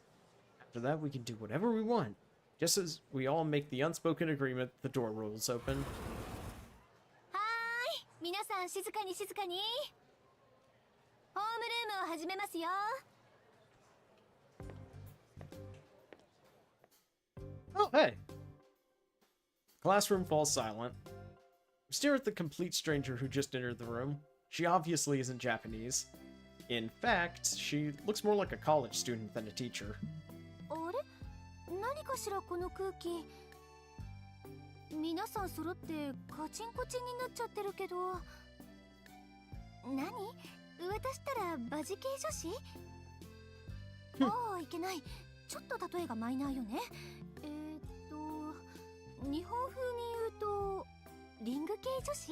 After that, we can do whatever we want. Just as we all make the unspoken agreement, the door rolls open. Hi! 皆さん静かに静かに。ホームルームを始めますよ。Oh, hey! Classroom falls silent. We stare at the complete stranger who just entered the room. She obviously isn't Japanese. In fact, she looks more like a college student than a teacher. あれ？何かしらこの空気。皆さん揃ってカチンコチンになっちゃってるけど。何？私ったらバジ系女子？ああ、いけない。ちょっと例えがマイナーよね。日本風に言うとリング系女子？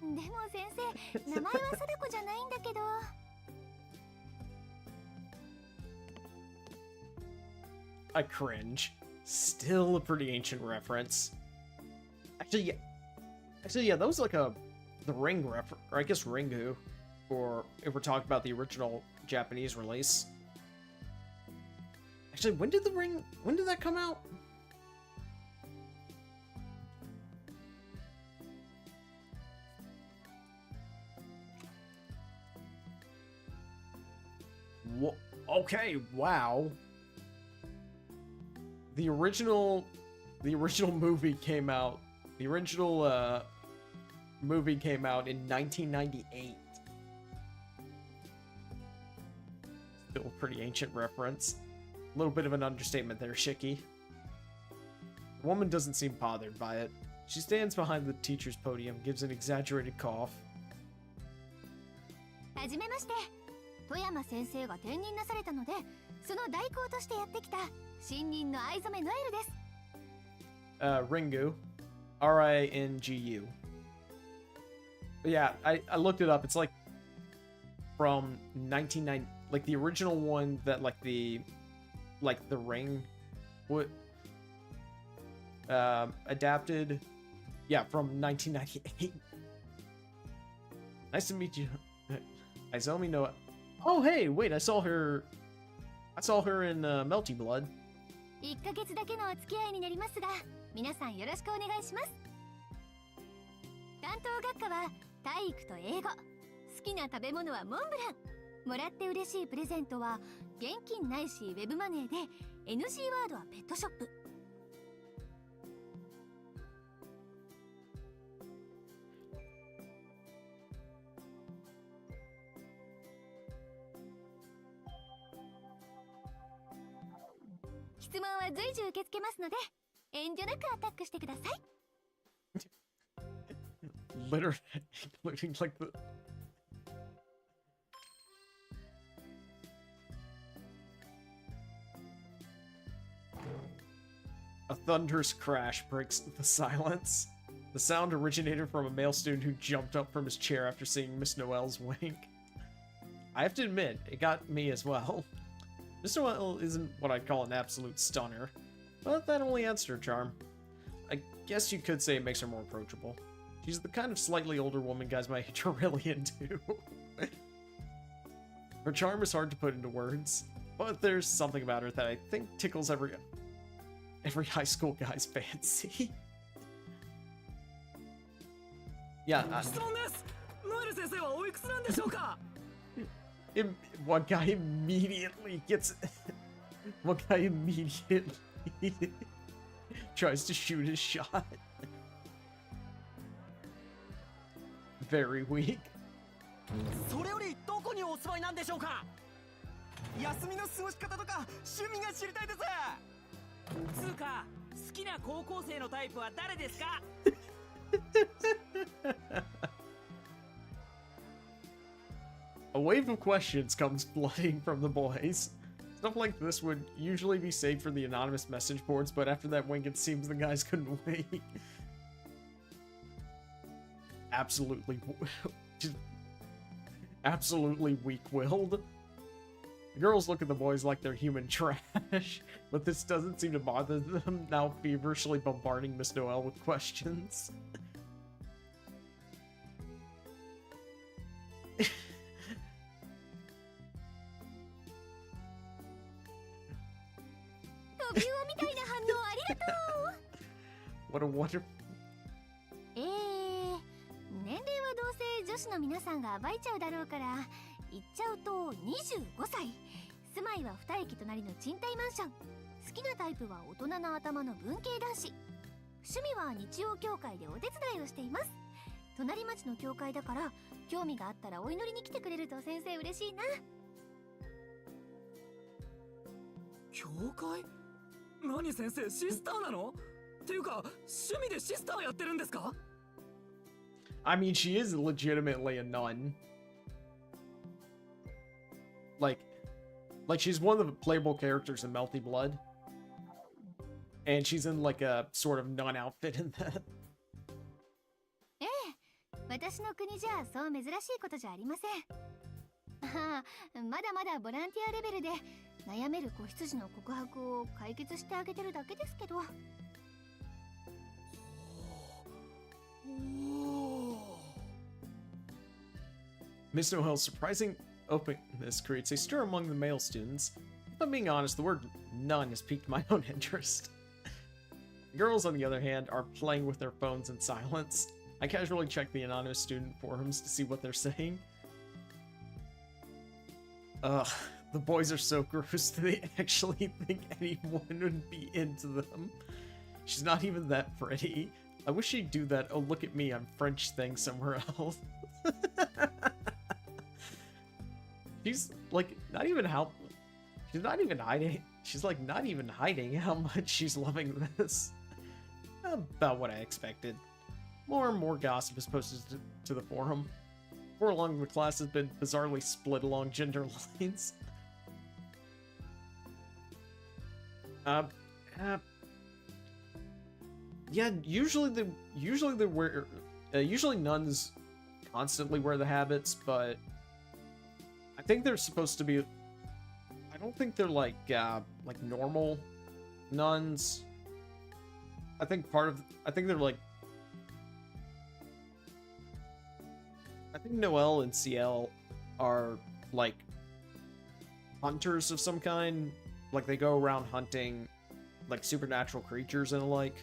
でも先生、名前は貞子じゃないんだけど。I cringe. Still a pretty ancient reference. Actually, yeah, that was like the Ring reference, or I guess Ringu, or if we're talking about the original Japanese release. Actually, when did that come out? Okay, wow. The original movie came out. The original movie came out in 1998. Still a pretty ancient reference. A little bit of an understatement there, Shiki. The woman doesn't seem bothered by it. She stands behind the teacher's podium, gives an exaggerated cough. はじめまして。富山先生が転任なされたので、その代行としてやってきた新任の藍染ノエルです。Ringu. R-I-N-G-U. Yeah, I looked it up. It's like from 1990, like the original one that like the Ring would adapted. Yeah, from 1998. Nice to meet you. Izomi no. Oh hey, wait, I saw her in Melty Blood. 1ヶ月だけのお付き合いになりますが、皆さんよろしくお願いします。担当学科は体育と英語。好きな食べ物はモンブラン。もらって嬉しいプレゼントは現金ないしウェブマネーで、 NG ワードはペットショップ。質問は随時受け付けますので、遠慮なくアタックしてください。Literally, including like the. A thunderous crash breaks the silence. The sound originated from a male student who jumped up from his chair after seeing Miss Noel's wink. I have to admit, it got me as well. Miss Noel isn't what I'd call an absolute stunner, but that only adds to her charm. I guess you could say it makes her more approachable. She's the kind of slightly older woman guys my age are really into. Her charm is hard to put into words, but there's something about her that I think tickles every high school guy's fancy. Yeah. One guy immediately gets. One guy immediately tries to shoot his shot. Very weak. それよりどこにお住まいなんでしょうか。休みの過ごし方とか趣味が知りたいです。つうか好きな高校生のタイプは誰ですか？ A wave of questions comes flooding from the boys. Stuff like this would usually be saved for the anonymous message boards, but after that wink, it seems the guys couldn't wait. Absolutely, just absolutely weak-willed. The girls look at the boys like they're human trash, but this doesn't seem to bother them, now feverishly bombarding Miss Noel with questions. トビウオみたいな反応ありがとう。 What a wonderful... 年齢はどうせ女子の皆さんが暴いちゃうだろうから言っちゃうと25歳、住まいは2駅隣の賃貸マンション、好きなタイプは大人の頭の文系男子、趣味は日曜教会でお手伝いをしています。隣町の教会だから興味があったらお祈りに来てくれると先生嬉しいな。教会？何先生、シスターなの？っていうか趣味でシスターやってるんですか？ I mean, she is legitimately a nun. Like she's one of the playable characters in Melty Blood. And she's in like a sort of nun outfit in that. ええ、私の国じゃそう珍しいことじゃありません。ああ、まだまだボランティアレベルで悩める子羊の告白を解決してあげてるだけですけど。 Miss Noel's surprising openness creates a stir among the male students. If I'm being honest, the word nun has piqued my own interest. Girls, on the other hand, are playing with their phones in silence. I casually check the anonymous student forums to see what they're saying. Ugh, the boys are so gross that they actually think anyone would be into them. She's not even that pretty. I wish she'd do that "oh look at me, I'm French" thing somewhere else. She's like not even hiding. She's like not even hiding how much she's loving this. About what I expected. More and more gossip is posted to the forum. Before long, the class has been bizarrely split along gender lines. Yeah, usually nuns constantly wear the habits, but I think they're supposed to be. I don't think they're like normal nuns. I think they're like. I think Noelle and CL are like hunters of some kind. Like they go around hunting like supernatural creatures and the like.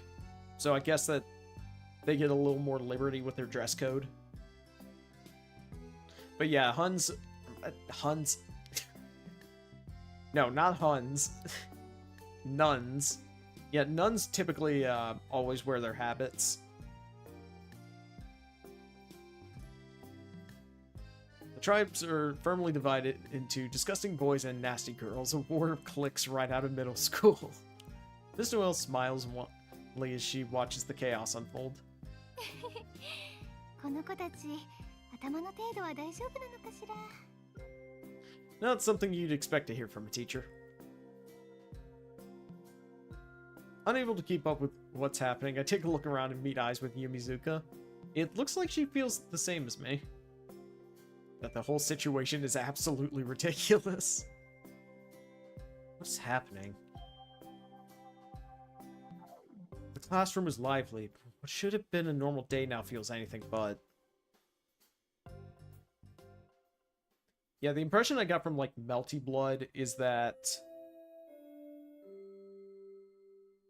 So I guess that they get a little more liberty with their dress code. But yeah, Huns. No, not Huns. Nuns. Yeah, nuns typically always wear their habits. The tribes are firmly divided into disgusting boys and nasty girls, a war of cliques right out of middle school. Miss Noelle smiles as she watches the chaos unfold. この子たち、頭の程度は大丈夫なのかしら。 Not something you'd expect to hear from a teacher. Unable to keep up with what's happening, I take a look around and meet eyes with Yumizuka. It looks like she feels the same as me. That the whole situation is absolutely ridiculous. What's happening? The classroom is lively. What should have been a normal day now feels anything but. Yeah, the impression I got from, like, Melty Blood is that...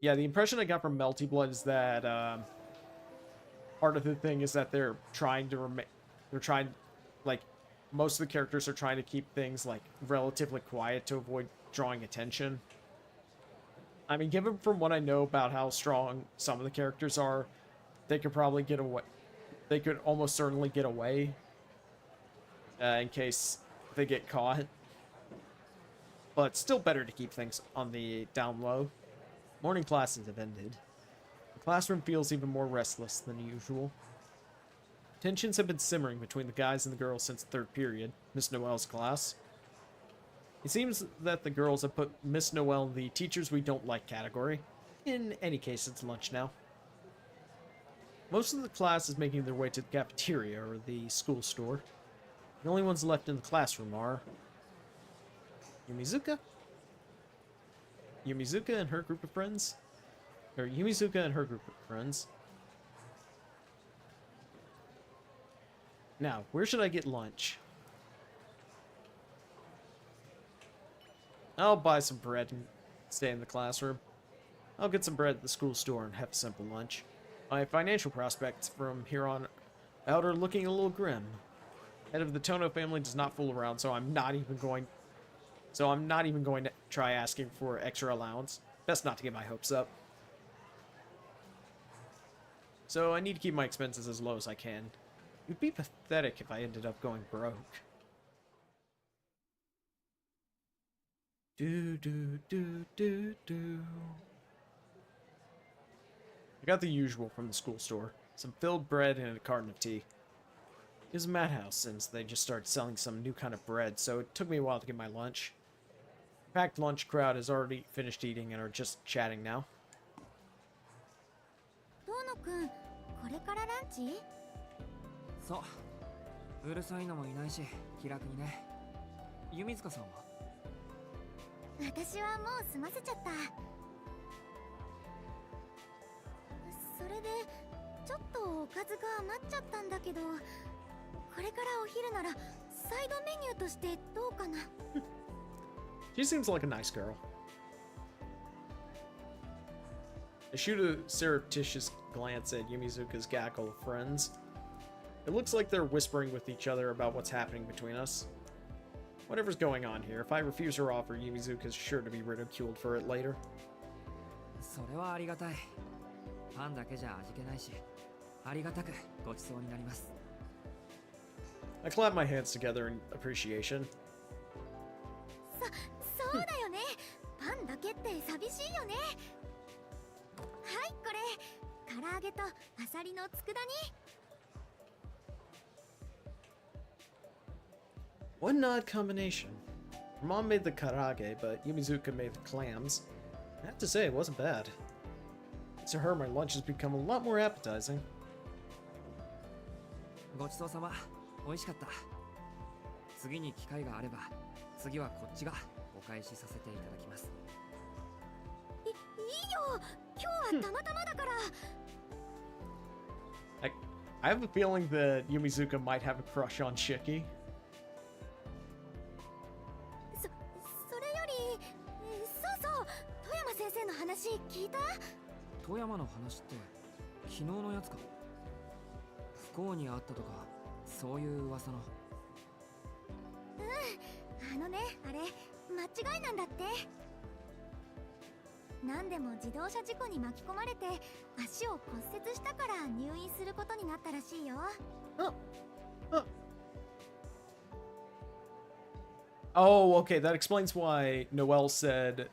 Yeah, the impression I got from Melty Blood is that, part of the thing is that they're trying to like, most of the characters are trying to keep things, like, relatively quiet to avoid drawing attention. I mean, given from what I know about how strong some of the characters are, they could probably get away. They could almost certainly get away in case they get caught. But still better to keep things on the down low. Morning classes have ended. The classroom feels even more restless than usual. Tensions have been simmering between the guys and the girls since the third period, Miss Noel's class. It seems that the girls have put Miss Noel in the teachers we don't like category. In any case, it's lunch now. Most of the class is making their way to the cafeteria or the school store. The only ones left in the classroom are Yumizuka? Yumizuka and her group of friends? Or Yumizuka and her group of friends. Now, where should I get lunch? I'll buy some bread and stay in the classroom. I'll get some bread at the school store and have a simple lunch. My financial prospects from here on out are looking a little grim. Head of the Tono family does not fool around, so I'm not even going to try asking for extra allowance. Best not to get my hopes up. So I need to keep my expenses as low as I can. It would be pathetic if I ended up going broke. Do. I got the usual from the school store. Some filled bread and a carton of tea. It was a madhouse since they just started selling some new kind of bread, so it took me a while to get my lunch. The packed lunch crowd has already finished eating and are just chatting now. 遠野くん、これからランチ？そう、うるさいのもいないし気楽にね。弓塚さんは？私はもう済ませちゃった。それでちょっとおかずが余っちゃったんだけど、これからお昼ならサイドメニューとしてどうかな。She seems like a nice girl. I shoot a surreptitious glance at Yumizuka's gaggle of friends. It looks like they're whispering with each other about what's happening between us. Whatever's going on here, if I refuse her offer, Yumizuka's sure to be ridiculed for it later. それはありがたい。パンだけじゃ味気ないし、ありがたくごちそうになります。I clap my hands together in appreciation. そうだよね。パンだけって寂しいよね。はい、これ唐揚げとアサリの佃煮。What an odd combination. Her mom made the karage, but Yumizuka made the clams. I have to say, it wasn't bad. Thanks to her, my lunch has become a lot more appetizing. ごちそうさま。美味しかった。次に機会があれば、次はこっちがお返しさせていただきます。いいよ。今日はたまたまだから。I have a feeling that Yumizuka might have a crush on Shiki. それより、そう富山先生の話聞いた？富山の話って昨日のやつか。不幸にあったとかそういう噂の。あのね、あれ間違いなんだって。何でも自動車事故に巻き込まれて足を骨折したから入院することになったらしいよ。Oh, okay, that explains why Noelle said...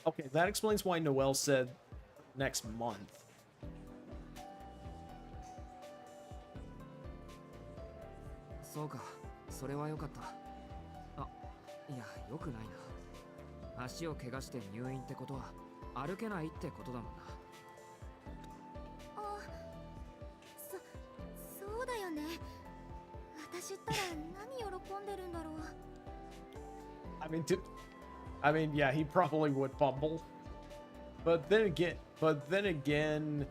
Okay, that explains why Noelle said next month. そうか、それは良かった。あ、いや、良くないな。足を怪我して入院ってことは歩けないってことだもんな。あ、そうだよね。私ったら何喜んでるんだろう。I mean, yeah, he probably would fumble. But then again,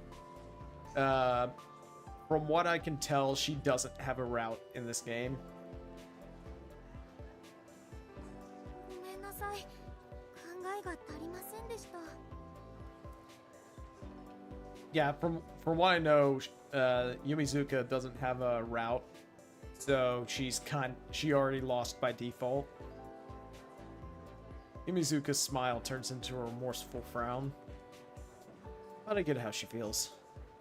from what I can tell, she doesn't have a route in this game. ごめんなさい。考えが足りませんでした。Yeah, from what I know, Yumizuka doesn't have a route, so she already lost by default. Yumizuka's smile turns into a remorseful frown. But I get how she feels.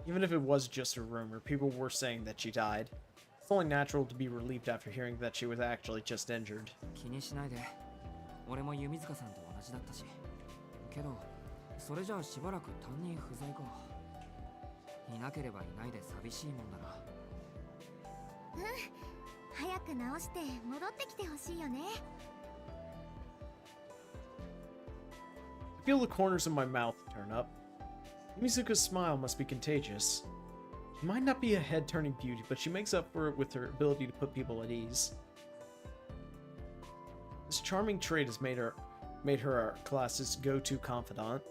Even if it was just a rumor, people were saying that she died. It's only natural to be relieved after hearing that she was actually just injured. 気にしないで。俺も弓塚さんと同じだったし。けど、それじゃあしばらく担任不在か。いなければいないで寂しいもんだな。早く直して戻ってきてほしいよね。I feel the corners of my mouth turn up. Yumizuka's smile must be contagious. She might not be a head-turning beauty, but she makes up for it with her ability to put people at ease. This charming trait has made her our class's go-to confidant.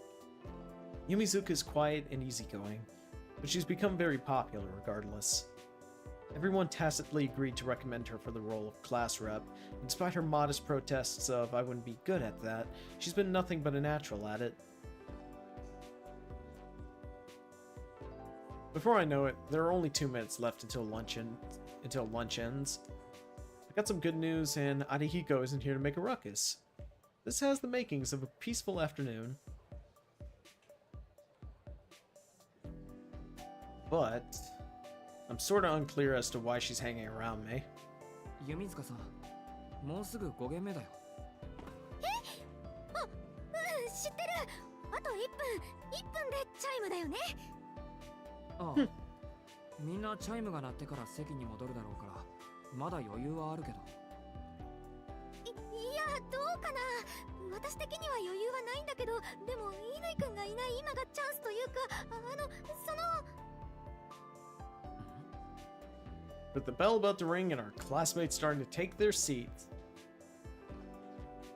Yumizuka is quiet and easygoing, but she's become very popular regardless. Everyone tacitly agreed to recommend her for the role of class rep. Despite her modest protests of, "I wouldn't be good at that," she's been nothing but a natural at it. Before I know it, there are only 2 minutes left until lunch ends. I got some good news, and Arihiko isn't here to make a ruckus. This has the makings of a peaceful afternoon. But I'm sort of unclear as to why she's hanging around me. 弓塚さん、もうすぐ5限目だよ。知ってる。あと1分でチャイムだよね。ああ、みんなチャイムが鳴ってから席に戻るだろうから、まだ余裕はあるけど。いや、どうかな。私的には余裕はないんだけど、でも乾くんがいない今がチャンスというか、その。With the bell about to ring and our classmates starting to take their seats,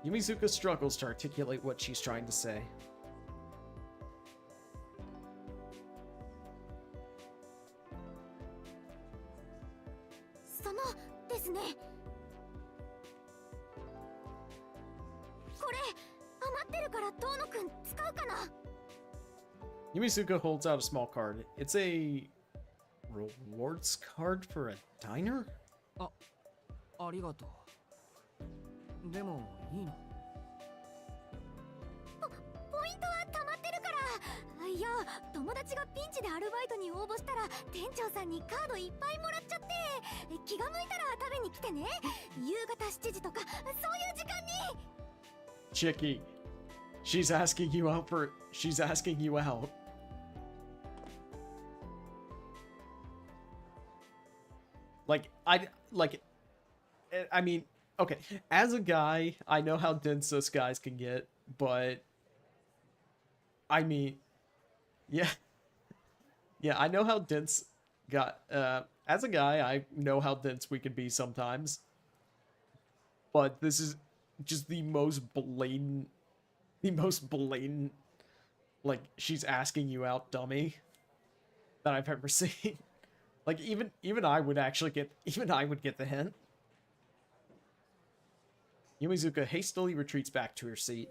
Yumizuka struggles to articulate what she's trying to say. そのですね。これ余ってるから遠野くん使うかな。Yumizuka holds out a small card. It's a rewards card for a diner? ありがとう。でもいいの？ポイントは溜まってるから。いや、友達がピンチでアルバイトに応募したら店長さんにカードいっぱいもらっちゃって、気が向いたら食べに来てね。夕方7時とかそういう時間に。Chicky, she's asking you out. I mean, okay, as a guy, I know how dense those guys can get, but I mean, yeah, I know how dense as a guy, I know how dense we can be sometimes, but this is just the most blatant, like, she's asking you out dummy that I've ever seen. Like, even I would get the hint. Yumizuka hastily retreats back to her seat.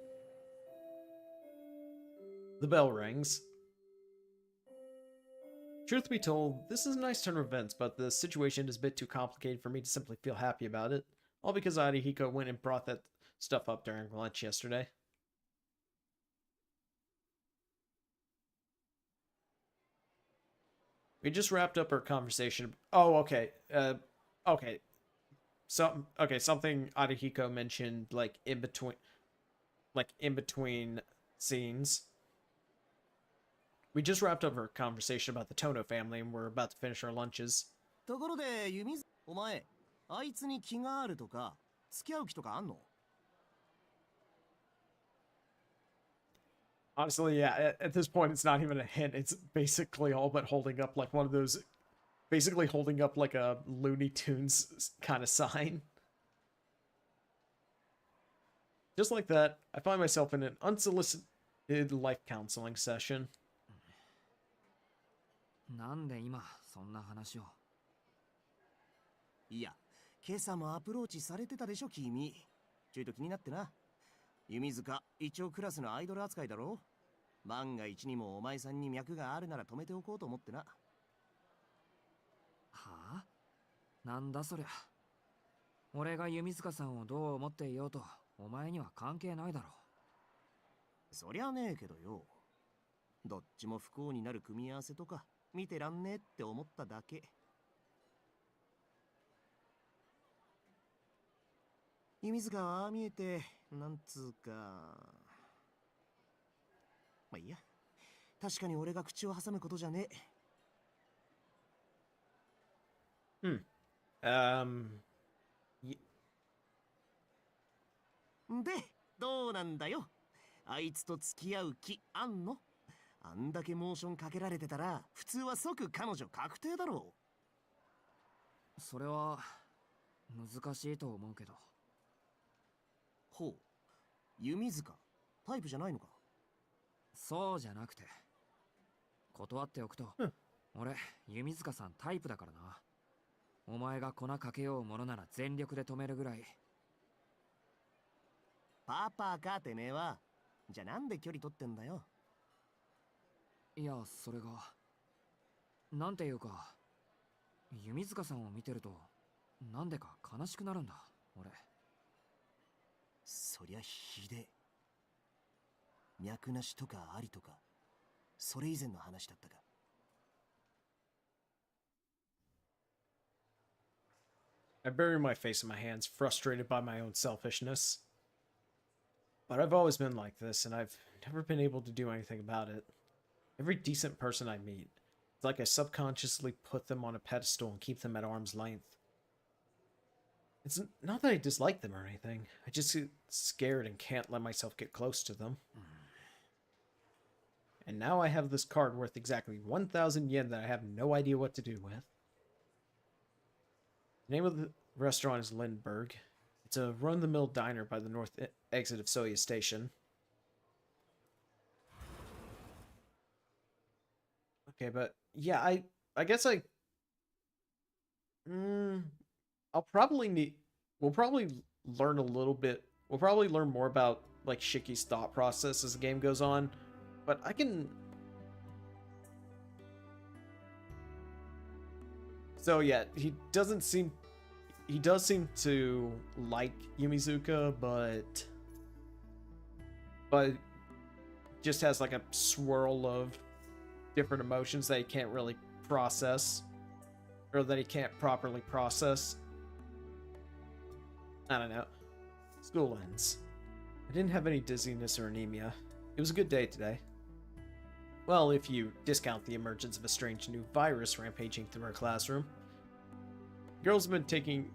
The bell rings. Truth be told, this is a nice turn of events, but the situation is a bit too complicated for me to simply feel happy about it. All because Arihiko went and brought that stuff up during lunch yesterday. We just wrapped up our conversation. Oh, okay. Okay. Something Arihiko mentioned, like, in between scenes. We just wrapped up our conversation about the Tono family, and we're about to finish our lunches. ところで、お前、あいつに気があるとか、付き合う気とかあんの？ Honestly, yeah, at this point, it's not even a hint. It's basically all but holding up like one of those, basically holding up like a Looney Tunes kind of sign. Just like that, I find myself in an unsolicited life counseling session. なんで今そんな話を？いや、今朝もアプローチされてたでしょ、君。ちょいと気になってな。弓塚、一応クラスのアイドル扱いだろ？万が一にもお前さんに脈があるなら止めておこうと思ってな。はあ？なんだそりゃ。俺が弓塚さんをどう思っていようと、お前には関係ないだろう。そりゃねえけどよ。どっちも不幸になる組み合わせとか見てらんねえって思っただけ。弓塚はああ見えてなんつうか、まあいいや。確かに俺が口を挟むことじゃねえ。Y- で、どうなんだよ。あいつと付き合う気あんの？あんだけモーションかけられてたら普通は即彼女確定だろそれは難しいと思うけど。ほう。弓塚タイプじゃないのか？そうじゃなくて、断っておくと、うん。俺弓塚さんタイプだからな。お前が粉かけようものなら全力で止めるぐらい。パパかてめえは。じゃあなんで距離取ってんだよ。いや、それがなんていうか、弓塚さんを見てるとなんでか悲しくなるんだ俺。そりゃひでえ。脈なしとかありとかそれ以前の話だったか。I bury my face in my hands, frustrated by my own selfishness. But I've always been like this, and I've never been able to do anything about it. Every decent person I meet, it's like I subconsciously put them on a pedestal and keep them at arm's length. It's not that I dislike them or anything. I just get scared and can't let myself get close to them. And now I have this card worth exactly 1,000 yen that I have no idea what to do with. The name of the restaurant is Lindbergh. It's a run-of-the-mill diner by the north exit of Soya Station. Okay, but yeah, I guess I'll probably need. We'll probably learn a little bit. We'll probably learn more about like Shiki's thought process as the game goes on, but I can. So yeah, he does seem to like Yumizuka, but just has like a swirl of different emotions that he can't really process, or that he can't properly process. I don't know. School ends. I didn't have any dizziness or anemia. It was a good day today. Well, if you discount the emergence of a strange new virus rampaging through our classroom. Girls have been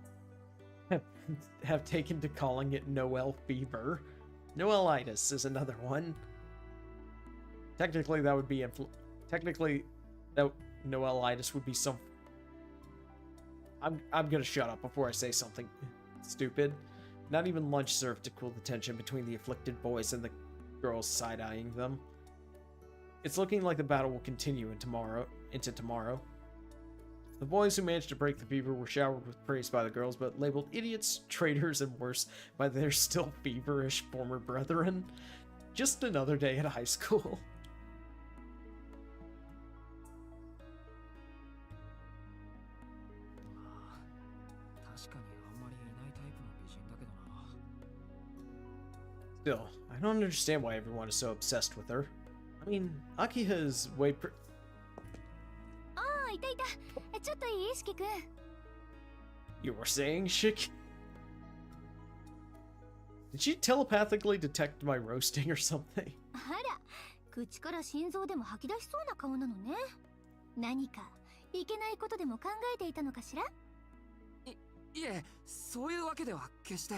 have taken to calling it Noel fever. Noelitis is another one. Technically, that would be technically that Noelitis would be some. I'm gonna shut up before I say something stupid. Not even lunch served to cool the tension between the afflicted boys and the girls side-eyeing them. It's looking like the battle will continue into tomorrow. The boys who managed to break the fever were showered with praise by the girls, but labeled idiots, traitors, and worse by their still feverish former brethren. Just another day at high school. Still, I don't understand why everyone is so obsessed with her. I mean, Akiha is way You were saying, Shik? Did she telepathically detect my roasting or something? あら、口から心臓でも吐き出しそうな顔なのね。何かいけないことでも考えていたのかしら？いえ、そういうわけでは決して。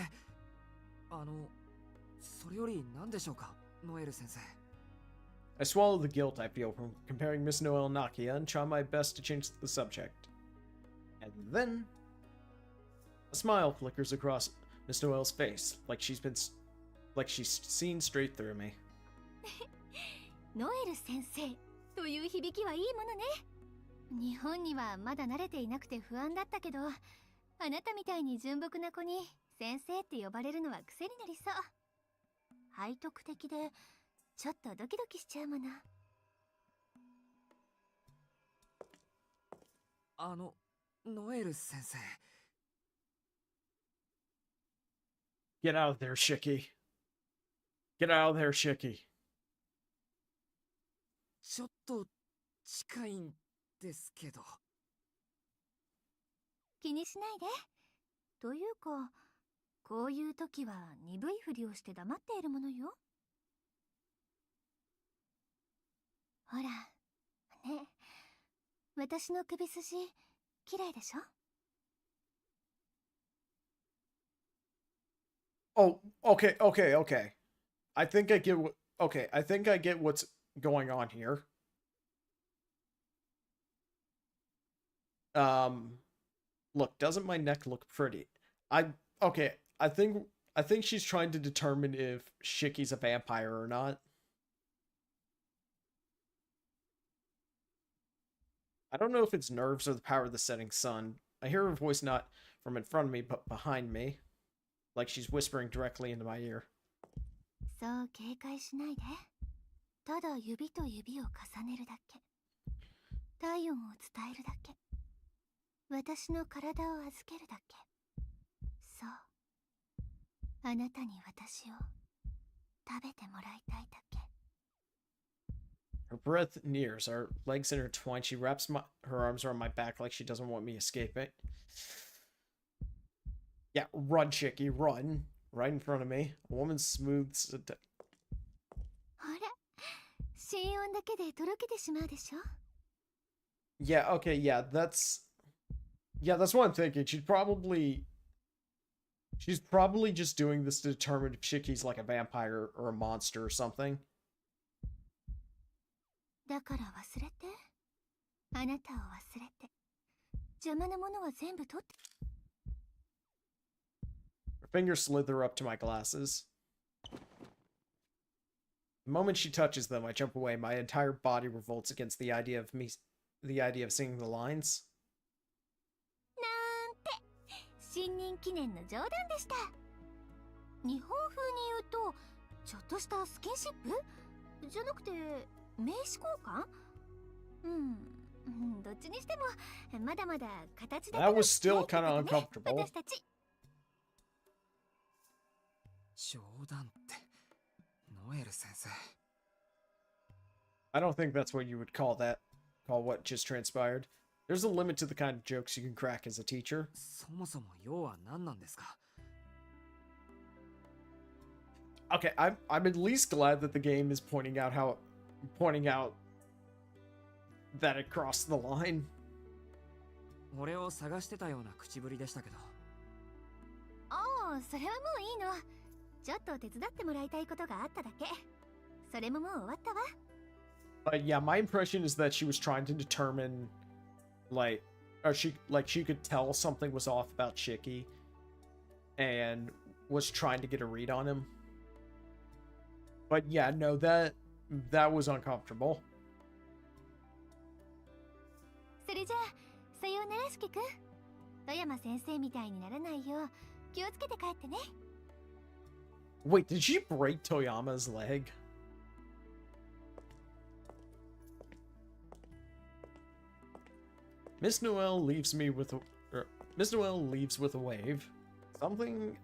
それより何でしょうか、ノエル先生。I swallow the guilt I feel from comparing Miss Noel and Nakia and try my best to change the subject. And then, a smile flickers across Miss Noel's face, like she's seen straight through me. ノエル先生という響きはいいものね。日本にはまだ慣れていなくて不安だったけど、あなたみたいに純朴な子に先生って呼ばれるのは癖になりそう。背徳的でちょっとドキドキしちゃうもの。ノエル先生。Get out of there, Shiki. Get out of there, Shiki. ちょっと近いんですけど。気にしないで。というか、こういう時は鈍いふりをして黙っているものよ。ほら、ね、私の首筋、綺麗でしょ？ Oh, okay, okay, okay. I think I get what. Okay, I think I get what's going on here. Look, doesn't my neck look pretty? Okay. I think she's trying to determine if Shiki's a vampire or not. I don't know if it's nerves or the power of the setting sun. I hear her voice not from in front of me, but behind me. Like she's whispering directly into my ear. そう警戒しないで。ただ指と指を重ねるだけ。体温を伝えるだけ。私の体を預けるだけ。そう。あなたに私を食べてもらいたいだけ。 Her breath nears, our legs intertwine. She wraps her arms around my back like she doesn't want me escaping. Yeah, run, Chicky, run. Right in front of me. A woman smooths... ほら、心音だけでとろけてしまうでしょ? Yeah, okay, yeah, that's... Yeah, that's what I'm thinking. She's probably just doing this to determine if Chiki's like a vampire or a monster or something. だから忘れて。あなたを忘れて。邪魔なものは全部取って。 Her fingers slither up to my glasses. The moment she touches them, I jump away. My entire body revolts against the idea of seeing the lines. なんて、新任記念の冗談でした。日本風に言うと、ちょっとしたスキンシップ？じゃなくて、名刺交換？どっちにしても、まだまだ形だけの That was still kind of uncomfortable. 私たち。冗談って、ノエル先生。I don't think that's what you would call what just transpired. There's a limit to the kind of jokes you can crack as a teacher. そもそも要は何なんですか? Okay, I'm at least glad that the game is pointing out that it crossed the line. 俺を探してたような口ぶりでしたけど。おお、それはもういいの。ちょっと手伝ってもらいたいことがあっただけ。それももう終わったわ。But yeah, my impression is that she was trying to determine, she could tell something was off about Shiki, and was trying to get a read on him. But yeah, no, that was uncomfortable. それじゃあ、さようならしきくん。富山先生みたいにならないよう気をつけて帰ってね。Wait, did she break Toyama's leg? Miss Noel leaves with a wave. Something.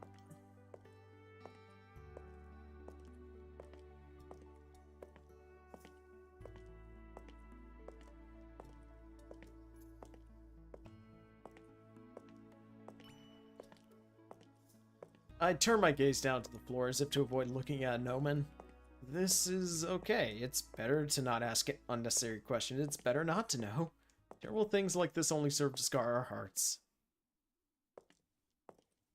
I turn my gaze down to the floor as if to avoid looking at Noman. This is okay. It's better to not ask unnecessary questions. It's better not to know. Terrible things like this only serve to scar our hearts.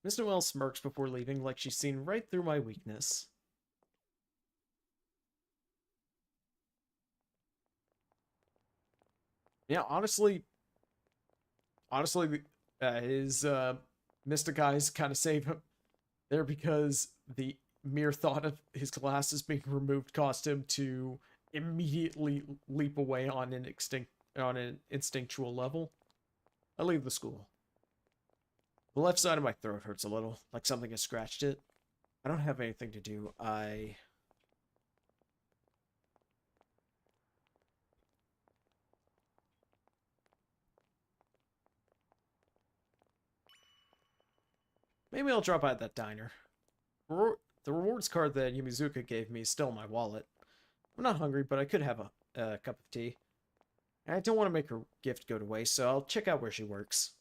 Miss Noel smirks before leaving like she's seen right through my weakness. Yeah, honestly, his Mystic Eyes kind of save him there, because the mere thought of his glasses being removed caused him to immediately leap away on an instinctual level. I leave the school. The left side of my throat hurts a little, like something has scratched it. I don't have anything to do. Maybe I'll drop by at that diner. The rewards card that Yumizuka gave me is still in my wallet. I'm not hungry, but I could have a cup of tea. And I don't want to make her gift go to waste, so I'll check out where she works.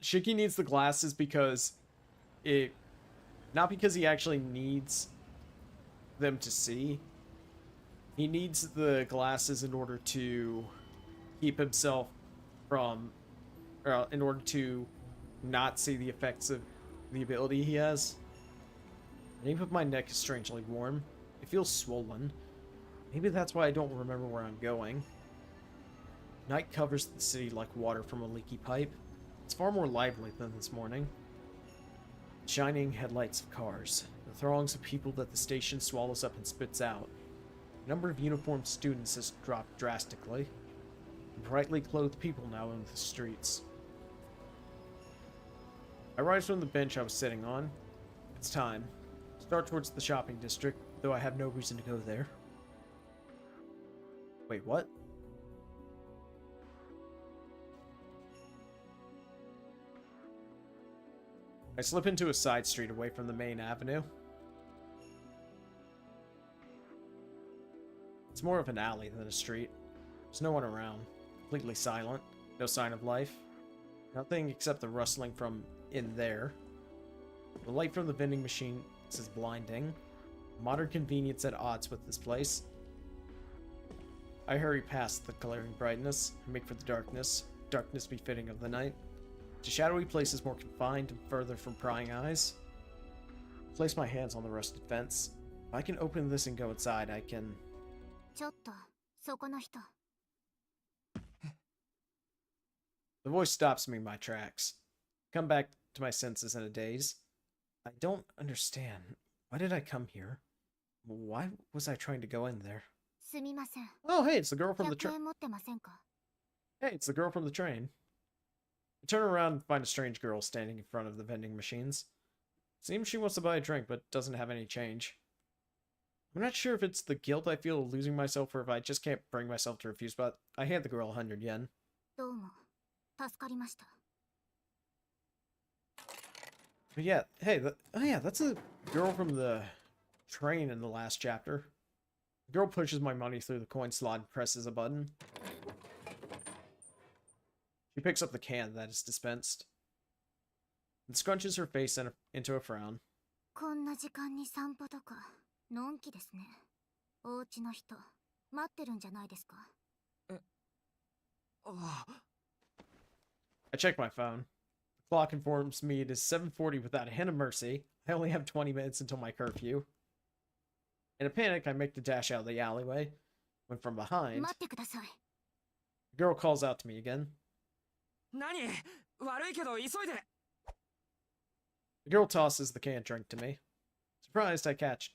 Shiki needs the glasses because not because he actually needs them to see. He needs the glasses in order to keep himself from, in order to not see the effects of the ability he has. The nape of my neck is strangely warm. It feels swollen. Maybe that's why I don't remember where I'm going. Night covers the city like water from a leaky pipe. It's far more lively than this morning. Shining headlights of cars. The throngs of people that the station swallows up and spits out. The number of uniformed students has dropped drastically. Brightly clothed people now in the streets. I rise from the bench I was sitting on. It's time. Start towards the shopping district, though I have no reason to go there. Wait, what? I slip into a side street away from the main avenue. It's more of an alley than a street. There's no one around. Completely silent. No sign of life. Nothing except the rustling from in there. The light from the vending machine is blinding. Modern convenience at odds with this place. I hurry past the glaring brightness and make for the darkness. Darkness befitting of the night. To shadowy places more confined and further from prying eyes. Place my hands on the rusted fence. If I can open this and go inside, I can... ちょっとそこの人 The voice stops me in my tracks. Come back to my senses in a daze. I don't understand. Why did I come here? Why was I trying to go in there? すみません Oh, hey, it's the girl from the 100 train. 円持ってませんか Hey, it's the girl from the train. I turn around and find a strange girl standing in front of the vending machines. Seems she wants to buy a drink, but doesn't have any change. I'm not sure if it's the guilt I feel of losing myself or if I just can't bring myself to refuse, but I hand the girl 100 yen. どうも助かりました But yeah, hey, oh yeah, that's a girl from the train in the last chapter. The girl pushes my money through the coin slot and presses a button. She picks up the can that is dispensed and scrunches her face into a frown. こんな時間に散歩とかのんきですねお家の人待ってるんじゃないですか I check my phone. The clock informs me it is 7:40 without a hint of mercy. I only have 20 minutes until my curfew. In a panic, I make the dash out of the alleyway, when from behind, 待ってください the girl calls out to me again. 何悪いけど急いで The girl tosses the canned drink to me. Surprised, I catch it.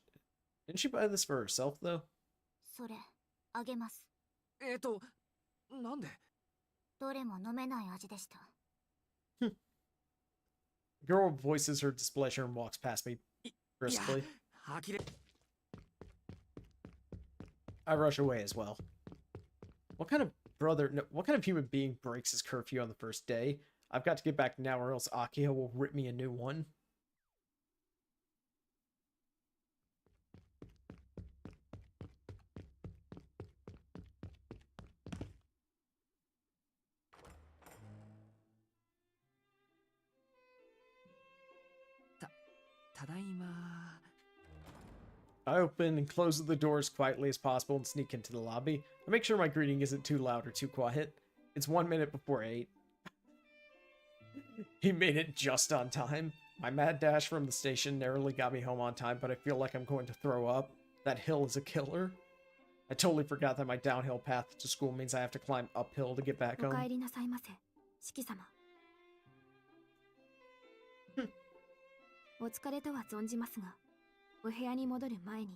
Didn't she buy this for herself, though? それあげますなんでどれも飲めない味でした The girl voices her displeasure and walks past me briskly. 呆れ I rush away as well. What kind of human being breaks his curfew on the first day? I've got to get back now or else Akiha will rip me a new one. I open and close the door as quietly as possible and sneak into the lobby. I make sure my greeting isn't too loud or too quiet. It's 1 minute before 8. He made it just on time. My mad dash from the station narrowly got me home on time, but I feel like I'm going to throw up. That hill is a killer. I totally forgot that my downhill path to school means I have to climb uphill to get back お home. 帰りなさいませ四季様お疲れとは存じますがお部屋に戻る前に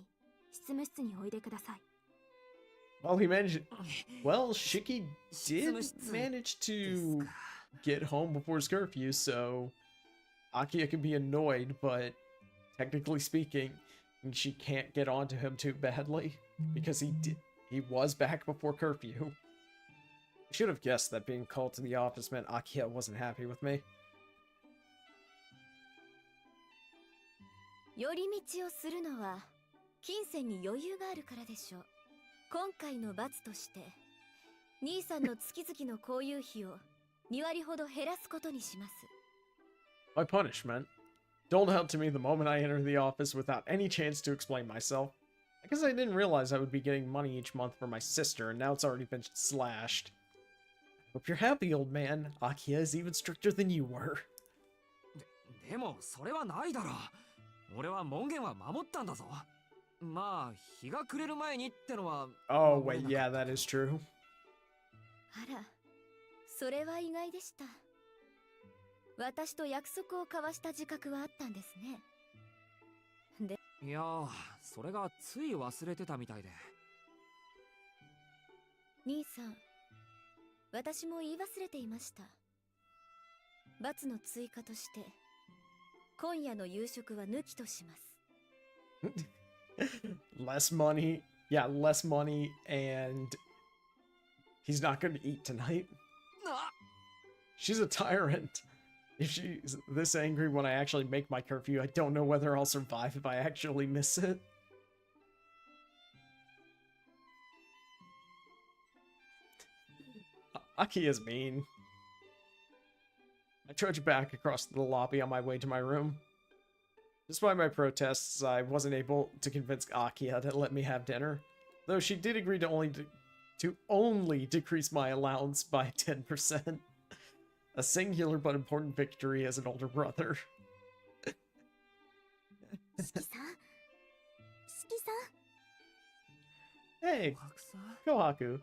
執務室においでください Well, Shiki did manage to get home before his curfew, so Akiya can be annoyed, but technically speaking, she can't get onto him too badly because he He was back before curfew. I should have guessed that being called to the office meant Akiya wasn't happy with me. 寄り道をするのは金銭に余裕があるからでしょう。今回の罰として兄さんの月々の交友費を2割ほど減らすことにします。 My punishment. Doled out to me the moment I entered the office without any chance to explain myself. I guess I didn't realize I would be getting money each month for my sister, and now it's already been slashed. Hope you're happy, old man. Akiya is even stricter than you were. でもそれはないだろう。俺は門限は守ったんだぞ。まあ日が暮れる前にってのは。Oh, wait, yeah, that is true. あら、それは意外でした。私と約束を交わした自覚はあったんですね。で、いやー、それがつい忘れてたみたいで。兄さん、私も言い忘れていました。罰の追加として、今夜の夕食は抜きとします。Less money. Yeah, less money, and he's not going to eat tonight. She's a tyrant. If she's this angry when I actually make my curfew, I don't know whether I'll survive if I actually miss it. Aki is mean. I trudged back across the lobby on my way to my room. Despite my protests, I wasn't able to convince Akiya to let me have dinner, though she did agree to only decrease my allowance by 10%. A singular but important victory as an older brother. 四季さん、四季さん。 Hey, Kohaku.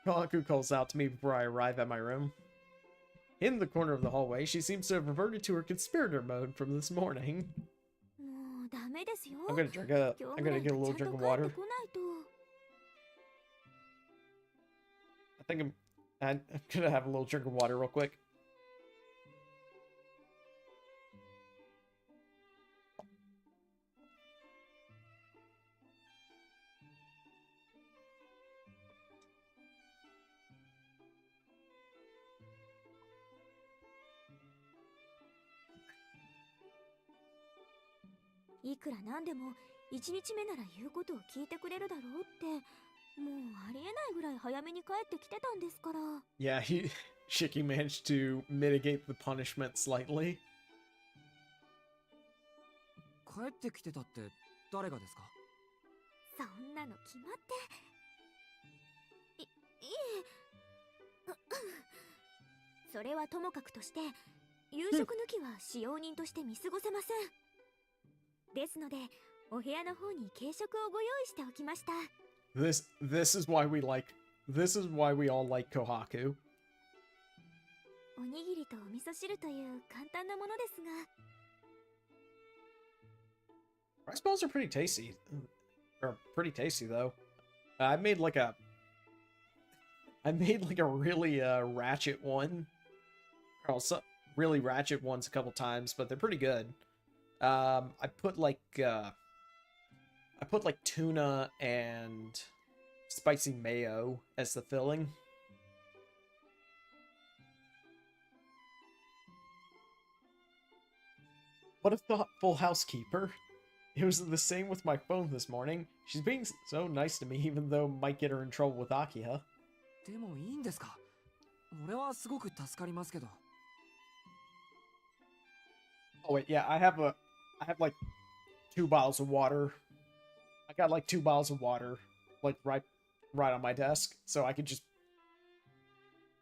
Kohaku calls out to me before I arrive at my room. In the corner of the hallway, she seems to have reverted to her conspirator mode from this morning. もうダメですよ。 I'm gonna get a little drink of water. I'm gonna have a little drink of water real quick.「いくらなんでも1日目なら言うことを聞いてくれるだろうって、もうありえないぐらい早めに帰ってきてたんですから。 Yeah, Shiki managed to mitigate the punishment slightly. 帰ってきてたって誰がですか？そんなの決まって。いえそれはともかくとして、夕食抜きは使用人として見過ごせません。ですので、お部屋の方に軽食をご用意しておきました。 This is why we all like Kohaku. おにぎりとお味噌汁という簡単なものですが。 Rice balls are pretty tasty. Or pretty tasty though. I made like a really ratchet one. Or also really ratchet ones a couple times, but they're pretty good. I put like tuna and spicy mayo as the filling. What a thoughtful housekeeper. It was the same with my phone this morning. She's being so nice to me, even though it might get her in trouble with Akiya. でもいいんですか？俺はすごく助かりますけど。 Oh wait, yeah, I have like 2 bottles of water. I got like 2 bottles of water, like right on my desk, so I could just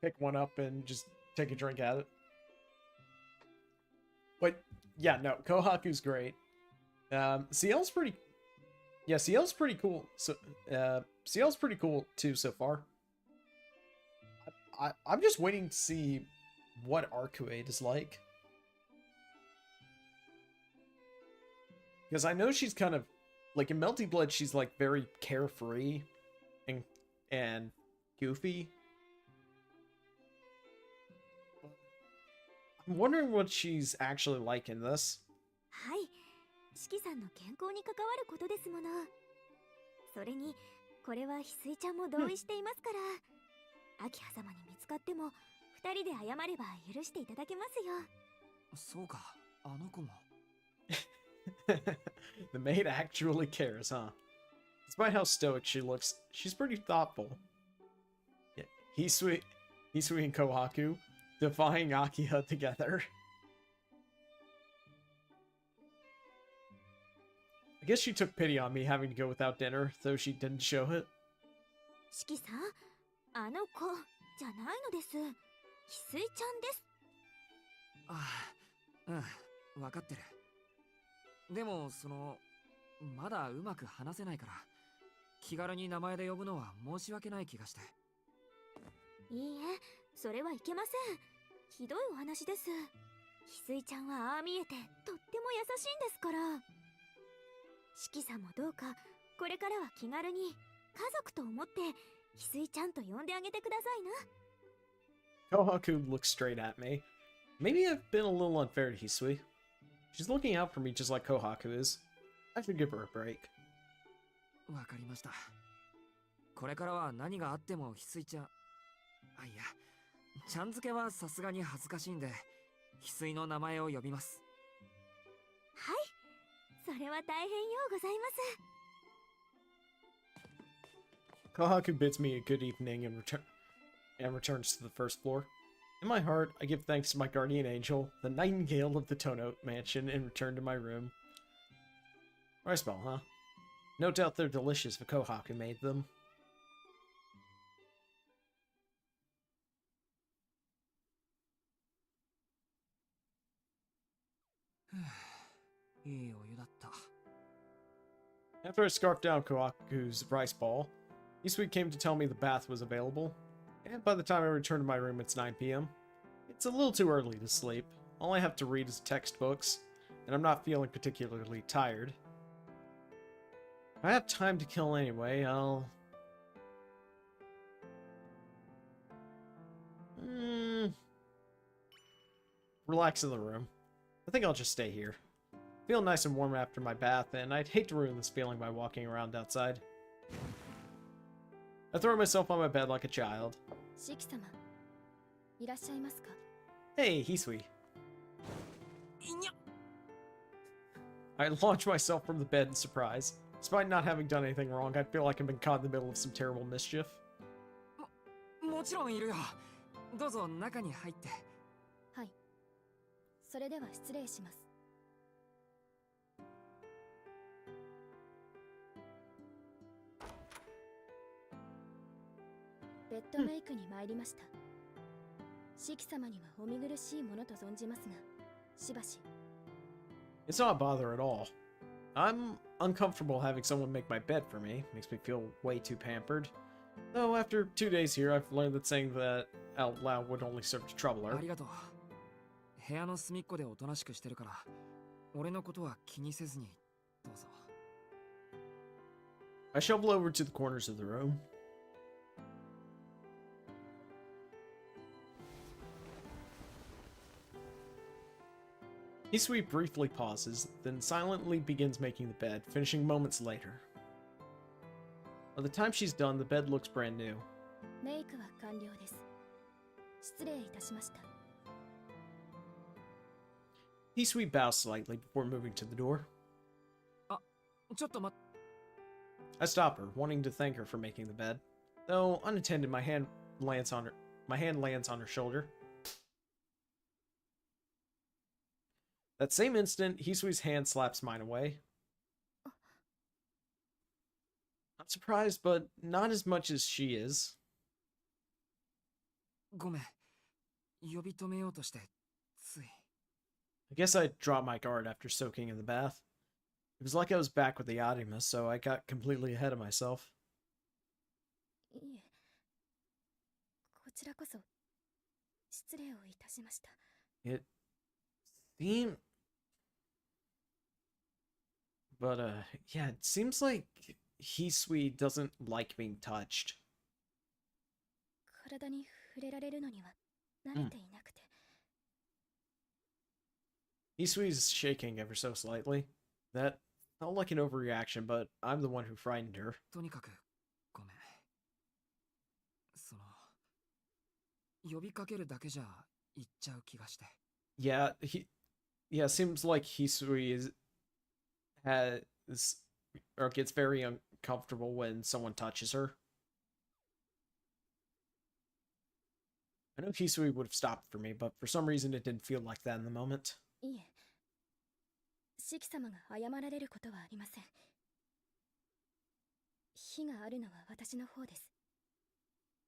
pick one up and just take a drink at it. But yeah, no, Kohaku's great. CL's pretty cool. So CL's pretty cool too so far. I'm just waiting to see what Arcuade is like. Because I know she's kind of like in Melty Blood, she's like very carefree and goofy. I'm wondering what she's actually like in this. はい、四季さんの健康に関わることですもの。それにこれは翡翠ちゃんも同意していますから、明葉様に見つかっても二人で謝れば許していただけますよ。そうか、あの子も。The maid actually cares, huh? Despite how stoic she looks, she's pretty thoughtful. Yeah, Hisui and Kohaku defying Akiha together. I guess she took pity on me having to go without dinner, though she didn't show it. 四季さん、あの子じゃないのです。翡翠ちゃんです。ああ、うん、分かってる。でも、まだうまく話せないから、気軽に名前で呼ぶのは申し訳ない気がして。いいえ、それはいけません。ひどいお話です。翡翠ちゃんはああ見えてとっても優しいんですから。四季さんもどうかこれからは気軽に家族と思って翡翠ちゃんと呼んであげてくださいな。 Kohaku looks straight at me. Maybe I've been a little unfair to Hisui. She's looking out for me just like Kohaku is. I should give her a break. わかりました。これからは何があっても翡翠ちゃん、あ、いや、ちゃん付けはさすがに恥ずかしいんで、翡翠の名前を呼びます。はい、それは大変ようございます。 Kohaku bids me a good evening and returns to the first floor. In my heart, I give thanks to my guardian angel, the nightingale of the Tono mansion, and return to my room. Rice ball, huh? No doubt they're delicious if Kohaku made them. いいお湯だった。 After I scarfed down Kohaku's rice ball, Isui came to tell me the bath was available, and by the time I returned to my room, it's 9 p.m. It's a little too early to sleep. All I have to read is textbooks, and I'm not feeling particularly tired. If I have time to kill anyway, I'll... relax in the room. I think I'll just stay here. I feel nice and warm after my bath, and I'd hate to ruin this feeling by walking around outside. I throw myself on my bed like a child. 四季様、いらっしゃいますか？ Hey, Hisui. いにゃ。 I launch myself from the bed in surprise. Despite not having done anything wrong, I feel like I've been caught in the middle of some terrible mischief. もちろんいるよ。どうぞ中に入って。はい。それでは失礼します。ベッドメイクに参りました。四季様にはお見苦しいものと存じますが、しばし。 It's not a bother at all. I'm uncomfortable having someone make my bed for me. Makes me feel way too pampered. Though after 2 days here, I've learned that saying that out loud would only serve to trouble her. ありがとう。部屋の隅っこでおとなしくしてるから、俺のことは気にせずにどうぞ。 I shuffle over to the corners of the room. Hisui briefly pauses, then silently begins making the bed, finishing moments later. By the time she's done, the bed looks brand new. メイクは完了です。失礼いたしました。 Hisui bows slightly before moving to the door. ちょっと待っ。 I stop her, wanting to thank her for making the bed. Though unattended, my hand lands on her shoulder. That same instant, Hisui's hand slaps mine away. I'm surprised, but not as much as she is. ごめん。呼び止めようとしてつい。 I guess I dropped my guard after soaking in the bath. It was like I was back with the Artemis, so I got completely ahead of myself. いえ、こちらこそ失礼をいたしました。 It seemed... But, yeah, it seems like Hisui doesn't like being touched. 体に触れられるのには慣れていなくて。Hisui's shaking ever so slightly. That felt like an overreaction, but I'm the one who frightened her. とにかくご呼びかけるだけじゃ言っちゃう気がして。Yeah, seems like Hisui has or gets very uncomfortable when someone touches her. I know Hisui would have stopped for me, but for some reason it didn't feel like that in the moment. いえ、四季様が謝られることはありません。非があるのは私の方です。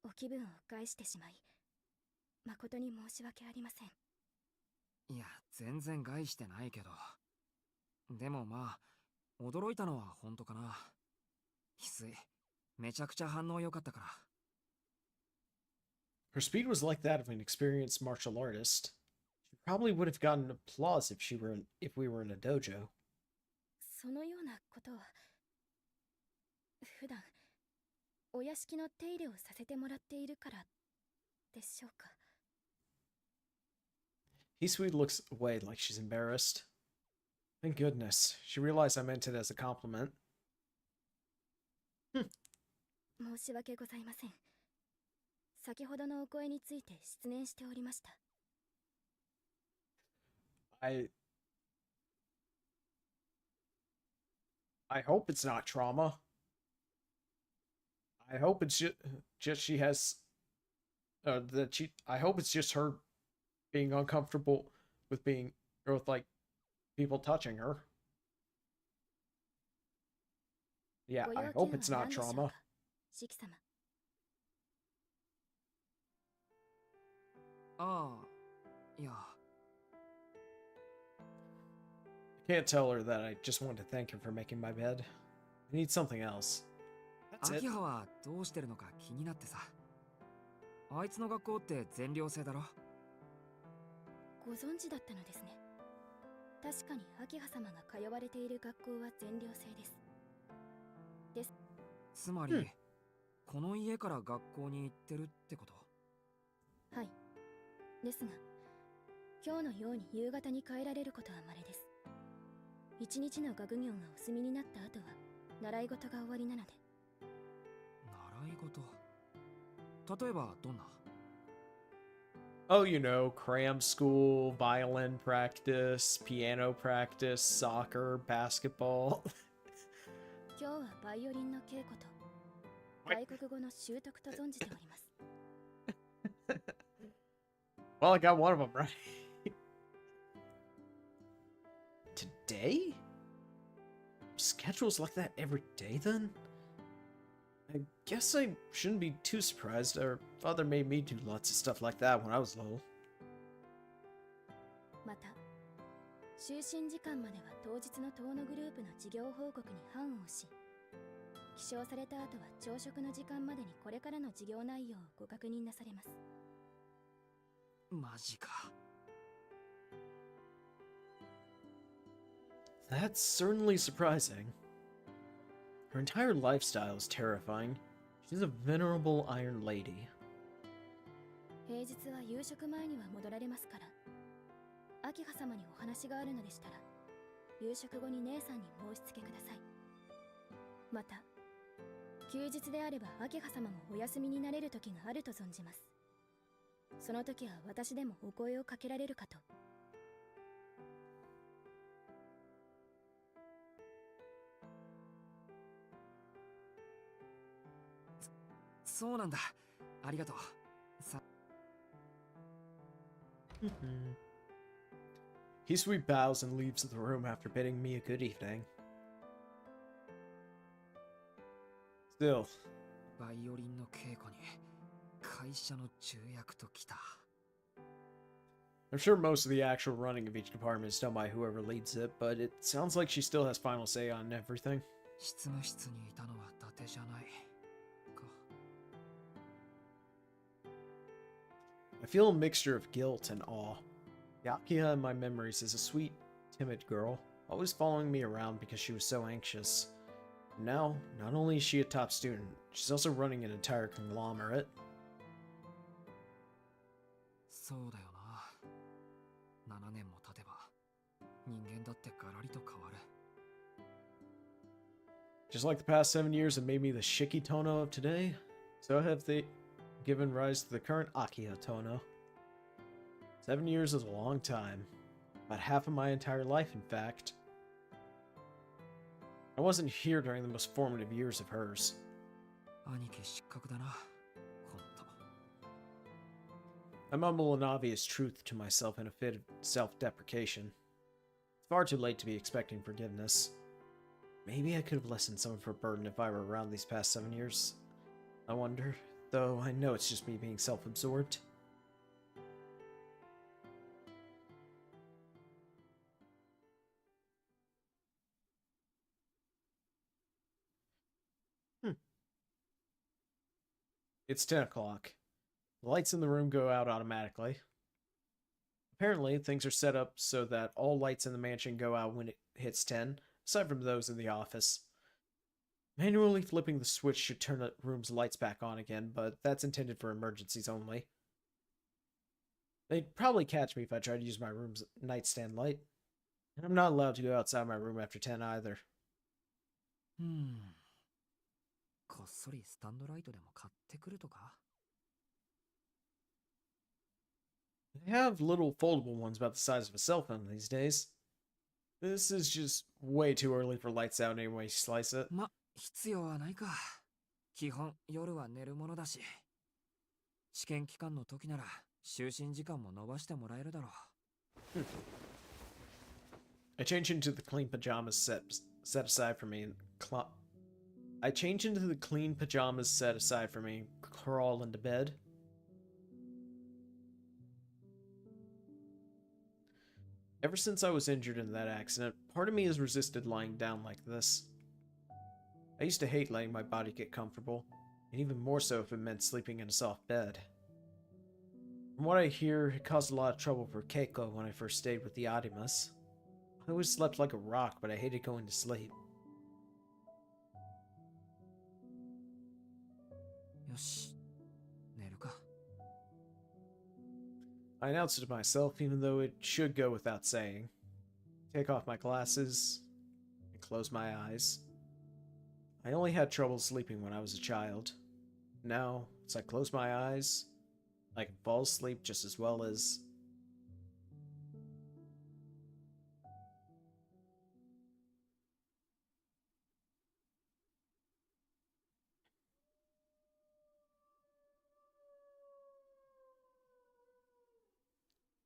お気分を害してしまい、誠に申し訳ありません。いや、全然害してないけど。でもまあ、驚いたのは本当かな。翡翠、めちゃくちゃ反応良かったから。Her speed was like that of an experienced martial artist. She probably would have gotten applause if we were in a dojo. そのようなことは、普段お屋敷の手入れをさせてもらっているからでしょうか。Hisui looks away like she's embarrassed. Thank goodness. She realized I meant it as a compliment. 申し訳ございません。先ほどのお声について失念しておりました。I hope it's not trauma. I hope it's just she has that she I hope it's just her being uncomfortable with being or with like people touching her. Yeah, I hope it's not trauma. 四季様。ああ、いや。I can't tell her that I just wanted to thank her for making my bed. I need something else. That's ア it. キハはどうしてるのか気になってさ。あいつの学校って全寮制だろ。ご存知だったのですね。確かに秋葉様が通われている学校は全寮制です。つまり、この家から学校に行ってるってこと？はい。ですが、今日のように夕方に帰られることは稀です。一日の学業がお済みになった後は習い事が終わりなので。習い事？例えばどんな？ Oh, you know, cram school, violin practice, piano practice, soccer, basketball. 今日はバイオリンの稽古と外国語の習得と存じております。Well, I got one of them right. Today? Schedules like that every day then? I guess I shouldn't be too surprised. Our father made me do lots of stuff like that when I was little. また、就寝時間までは当日の遠野グループの事業報告に判をし、起床された後は朝食の時間までにこれからの事業内容をご確認なされます。マジか。That's certainly surprising. Her entire lifestyle is terrifying. She's a venerable iron lady. 平日は夕食前には戻られますから、秋葉様にお話があるのでしたら、夕食後に姉さんに申し付けください。また、休日であれば秋葉様もお休みになれる時があると存じます。その時は私でもお声をかけられるかと。そうなんだ。ありがとう。Hisui bows and leaves the room after bidding me a good evening. Still, バイオリンの稽古に会社の重役ときた。I'm sure most of the actual running of each department is done by whoever leads it, but it sounds like she still has final say on everything. 執務室にいたのは伊達じゃないか。I feel a mixture of guilt and awe. Yakuya in my memories is a sweet, timid girl, always following me around because she was so anxious. Now, not only is she a top student, she's also running an entire conglomerate. そうだよな。7年も経てば人間だってガラリと変わる。Just like the past 7 years have made me the Shikitono of today, so have the given rise to the current Akihatono. 7 years is a long time. About half of my entire life, in fact. I wasn't here during the most formative years of hers. 兄貴失格だな。ほんと。 I mumble an obvious truth to myself in a fit of self-deprecation. It's far too late to be expecting forgiveness. Maybe I could have lessened some of her burden if I were around these past 7 years. I wonder, though I know it's just me being self-absorbed. It's 10 o'clock. The lights in the room go out automatically. Apparently, things are set up so that all lights in the mansion go out when it hits 10, aside from those in the office. Manually flipping the switch should turn the room's lights back on again, but that's intended for emergencies only. They'd probably catch me if I tried to use my room's nightstand light. And I'm not allowed to go outside my room after 10 either. こっそりスタンドライトでも買ってくるとか They have little foldable ones about the size of a cell phone these days. This is just way too early for lights out anyway you slice it. ま、必要はないか。基本、夜は寝るものだし。試験期間の時なら、就寝時間も伸ばしてもらえるだろう。I change into the clean pajamas set aside for me and I change into the clean pajamas set aside for me and crawl into bed. Ever since I was injured in that accident, part of me has resisted lying down like this. I used to hate letting my body get comfortable, and even more so if it meant sleeping in a soft bed. From what I hear, it caused a lot of trouble for Keiko when I first stayed with the Adimas. I always slept like a rock, but I hated going to sleep. よし、寝るか。I announced it to myself, even though it should go without saying. Take off my glasses and close my eyes. I only had trouble sleeping when I was a child. Now, as I close my eyes, I can fall asleep just as well as...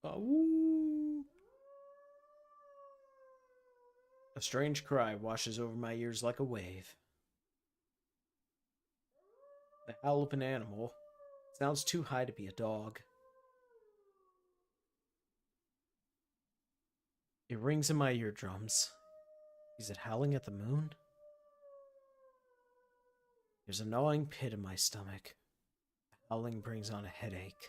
Oh. A strange cry washes over my ears like a wave. The howl of an animal. Sounds too high to be a dog. It rings in my eardrums. Is it howling at the moon? There's a gnawing pit in my stomach. The howling brings on a headache.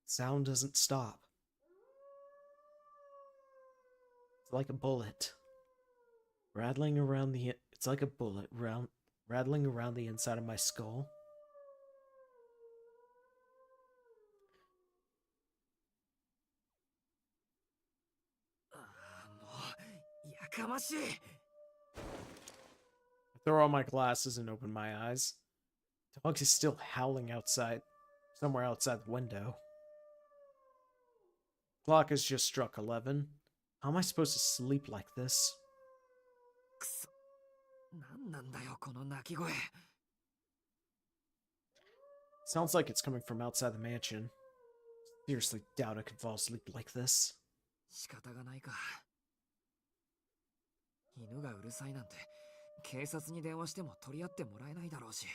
Sound doesn't stop. It's like a bullet. Rattling around the... It's like a bullet rattling around the inside of my skull. I throw on my glasses and open my eyes. The dog is still howling outside, somewhere outside the window. Clock has just struck 11. How am I supposed to sleep like this? くそ。なんなんだよ、この鳴き声。Sounds like it's coming from outside the mansion. Seriously doubt I could fall asleep like this. 仕方がないか。犬がうるさいなんて、警察に電話しても取り合ってもらえないだろうし。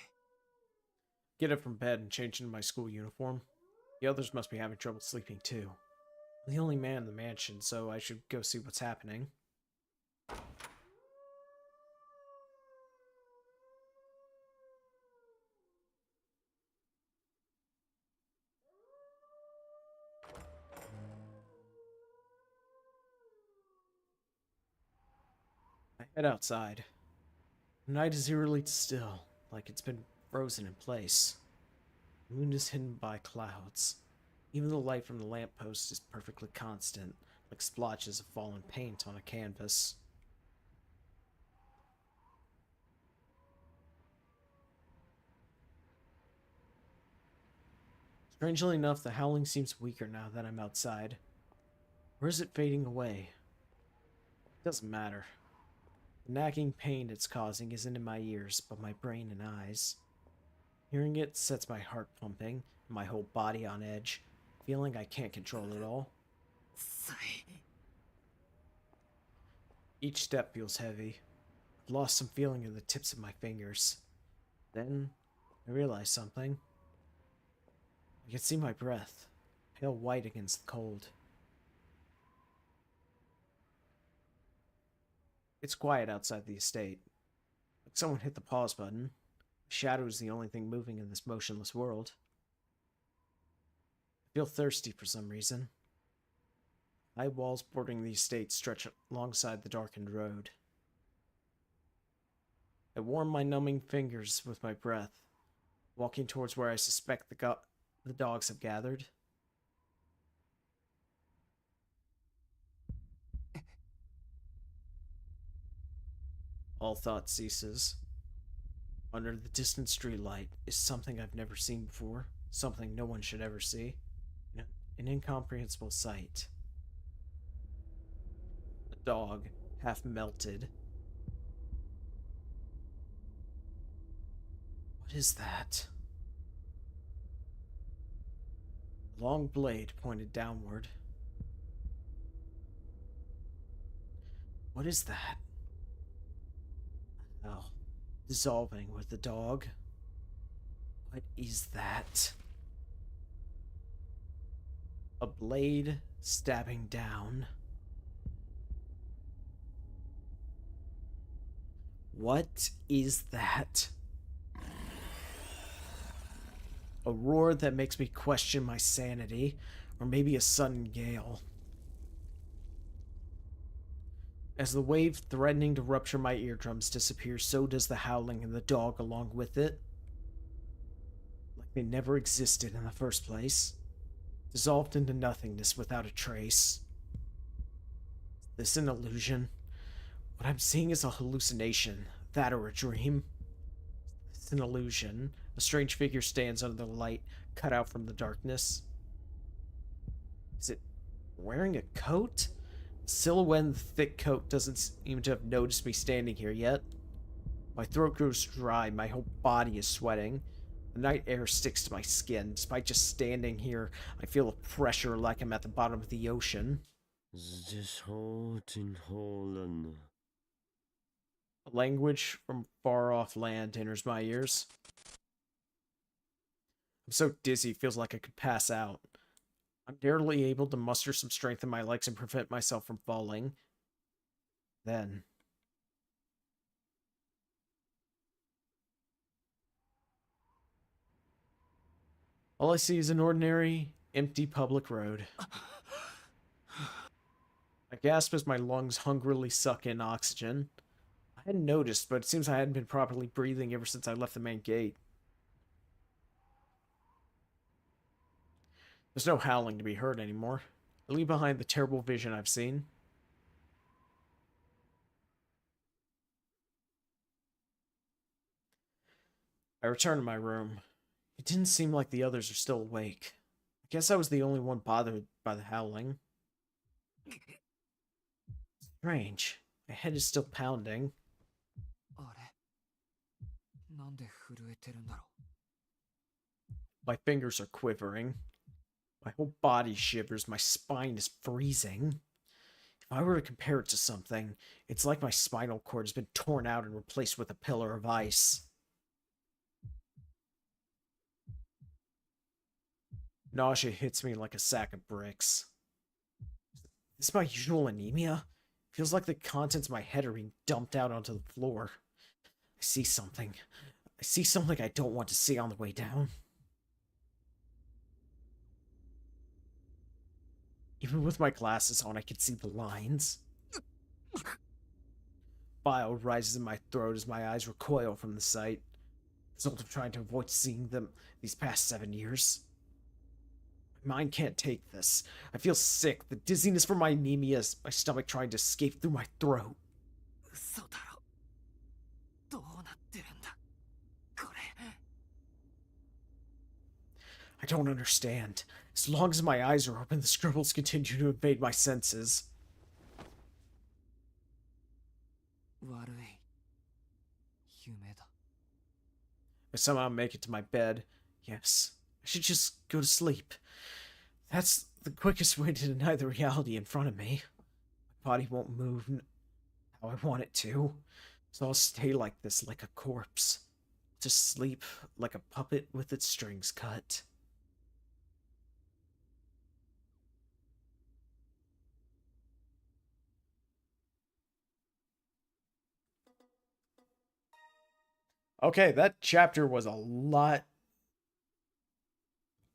Get up from bed and change into my school uniform. The others must be having trouble sleeping too. I'm the only man in the mansion, so I should go see what's happening. I head outside. The night is eerily still, like it's been frozen in place. The moon is hidden by clouds. Even the light from the lamppost is perfectly constant, like splotches of fallen paint on a canvas. Strangely enough, the howling seems weaker now that I'm outside. Or is it fading away? It doesn't matter. The nagging pain it's causing isn't in my ears, but my brain and eyes. Hearing it sets my heart pumping, and my whole body on edge, feeling I can't control it all. さい Each step feels heavy. I've lost some feeling in the tips of my fingers. Then, I realize something. I can see my breath, pale white against the cold. It's quiet outside the estate. Like someone hit the pause button. The shadow is the only thing moving in this motionless world. I feel thirsty for some reason. High walls bordering the estate stretch alongside the darkened road. I warm my numbing fingers with my breath, walking towards where I suspect the dogs have gathered. All thought ceases. Under the distant streetlight is something I've never seen before, something no one should ever see. An incomprehensible sight. A dog, half melted. What is that? A long blade pointed downward. What is that? Oh, dissolving with the dog. What is that? A blade stabbing down. What is that? A roar that makes me question my sanity, or maybe a sudden gale. As the wave threatening to rupture my eardrums disappears, so does the howling and the dog along with it. Like they never existed in the first place. Dissolved into nothingness without a trace. Is this an illusion? What I'm seeing is a hallucination. That or a dream. It's an illusion. A strange figure stands under the light, cut out from the darkness. Is it wearing a coat? The silhouette in the thick coat doesn't seem to have noticed me standing here yet. My throat grows dry, my whole body is sweating. The night air sticks to my skin. Despite just standing here, I feel a pressure like I'm at the bottom of the ocean. A language from far-off land enters my ears. I'm so dizzy, it feels like I could pass out. I'm barely able to muster some strength in my legs and prevent myself from falling. Then... all I see is an ordinary, empty public road. I gasp as my lungs hungrily suck in oxygen. I hadn't noticed, but it seems I hadn't been properly breathing ever since I left the main gate. There's no howling to be heard anymore. I leave behind the terrible vision I've seen. I return to my room. It didn't seem like the others are still awake. I guess I was the only one bothered by the howling. Strange. My head is still pounding. あれなんで震えてるんだろう My fingers are quivering. My whole body shivers. My spine is freezing. If I were to compare it to something, it's like my spinal cord has been torn out and replaced with a pillar of ice. Nausea hits me like a sack of bricks. Is this my usual anemia? Feels like the contents of my head are being dumped out onto the floor. I see something. I see something I don't want to see on the way down. Even with my glasses on, I can see the lines. Bile rises in my throat as my eyes recoil from the sight. Result of trying to avoid seeing them these past 7 years. My mind can't take this. I feel sick. The dizziness from my anemia is my stomach trying to escape through my throat. 嘘だろどうなってるんだこれ I I don't understand. As long as my eyes are open, the scribbles continue to invade my senses. 悪い夢だ。 I somehow make it to my bed. Yes, I should just go to sleep. That's the quickest way to deny the reality in front of me. My body won't move how I want it to, so I'll stay like this, like a corpse. Just sleep like a puppet with its strings cut. Okay, that chapter was a lot.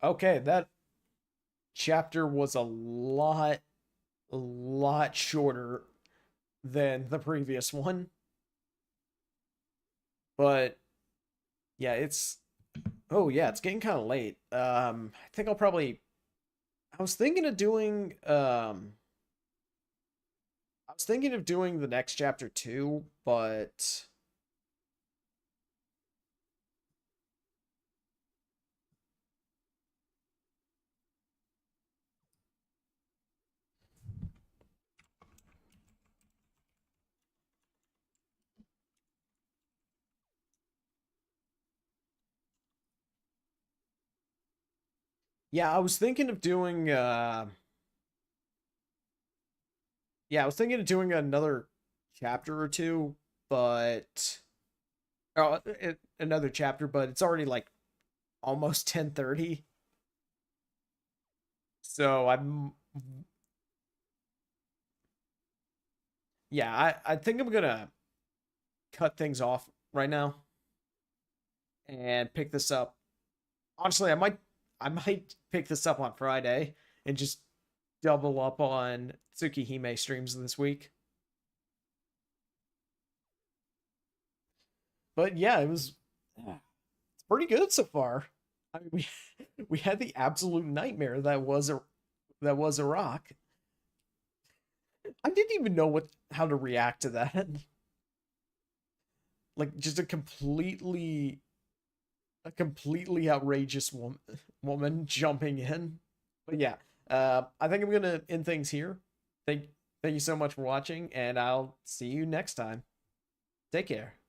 Okay, that chapter was a lot shorter than the previous one. But yeah, it's it's getting kind of late. I think I'll probably I was thinking of doing the next chapter too, but yeah, I was thinking of doing another chapter or two, but another chapter, but it's already like almost 10:30. So I think I'm gonna cut things off right now and pick this up. Honestly, I might pick this up on Friday and just double up on Tsukihime streams this week. But yeah, it's pretty good so far. I mean, we had the absolute nightmare that was a rock. I didn't even know how to react to that. Like just a completely outrageous woman jumping in. But yeah, I think I'm gonna end things here. Thank you so much for watching, and I'll see you next time. Take care.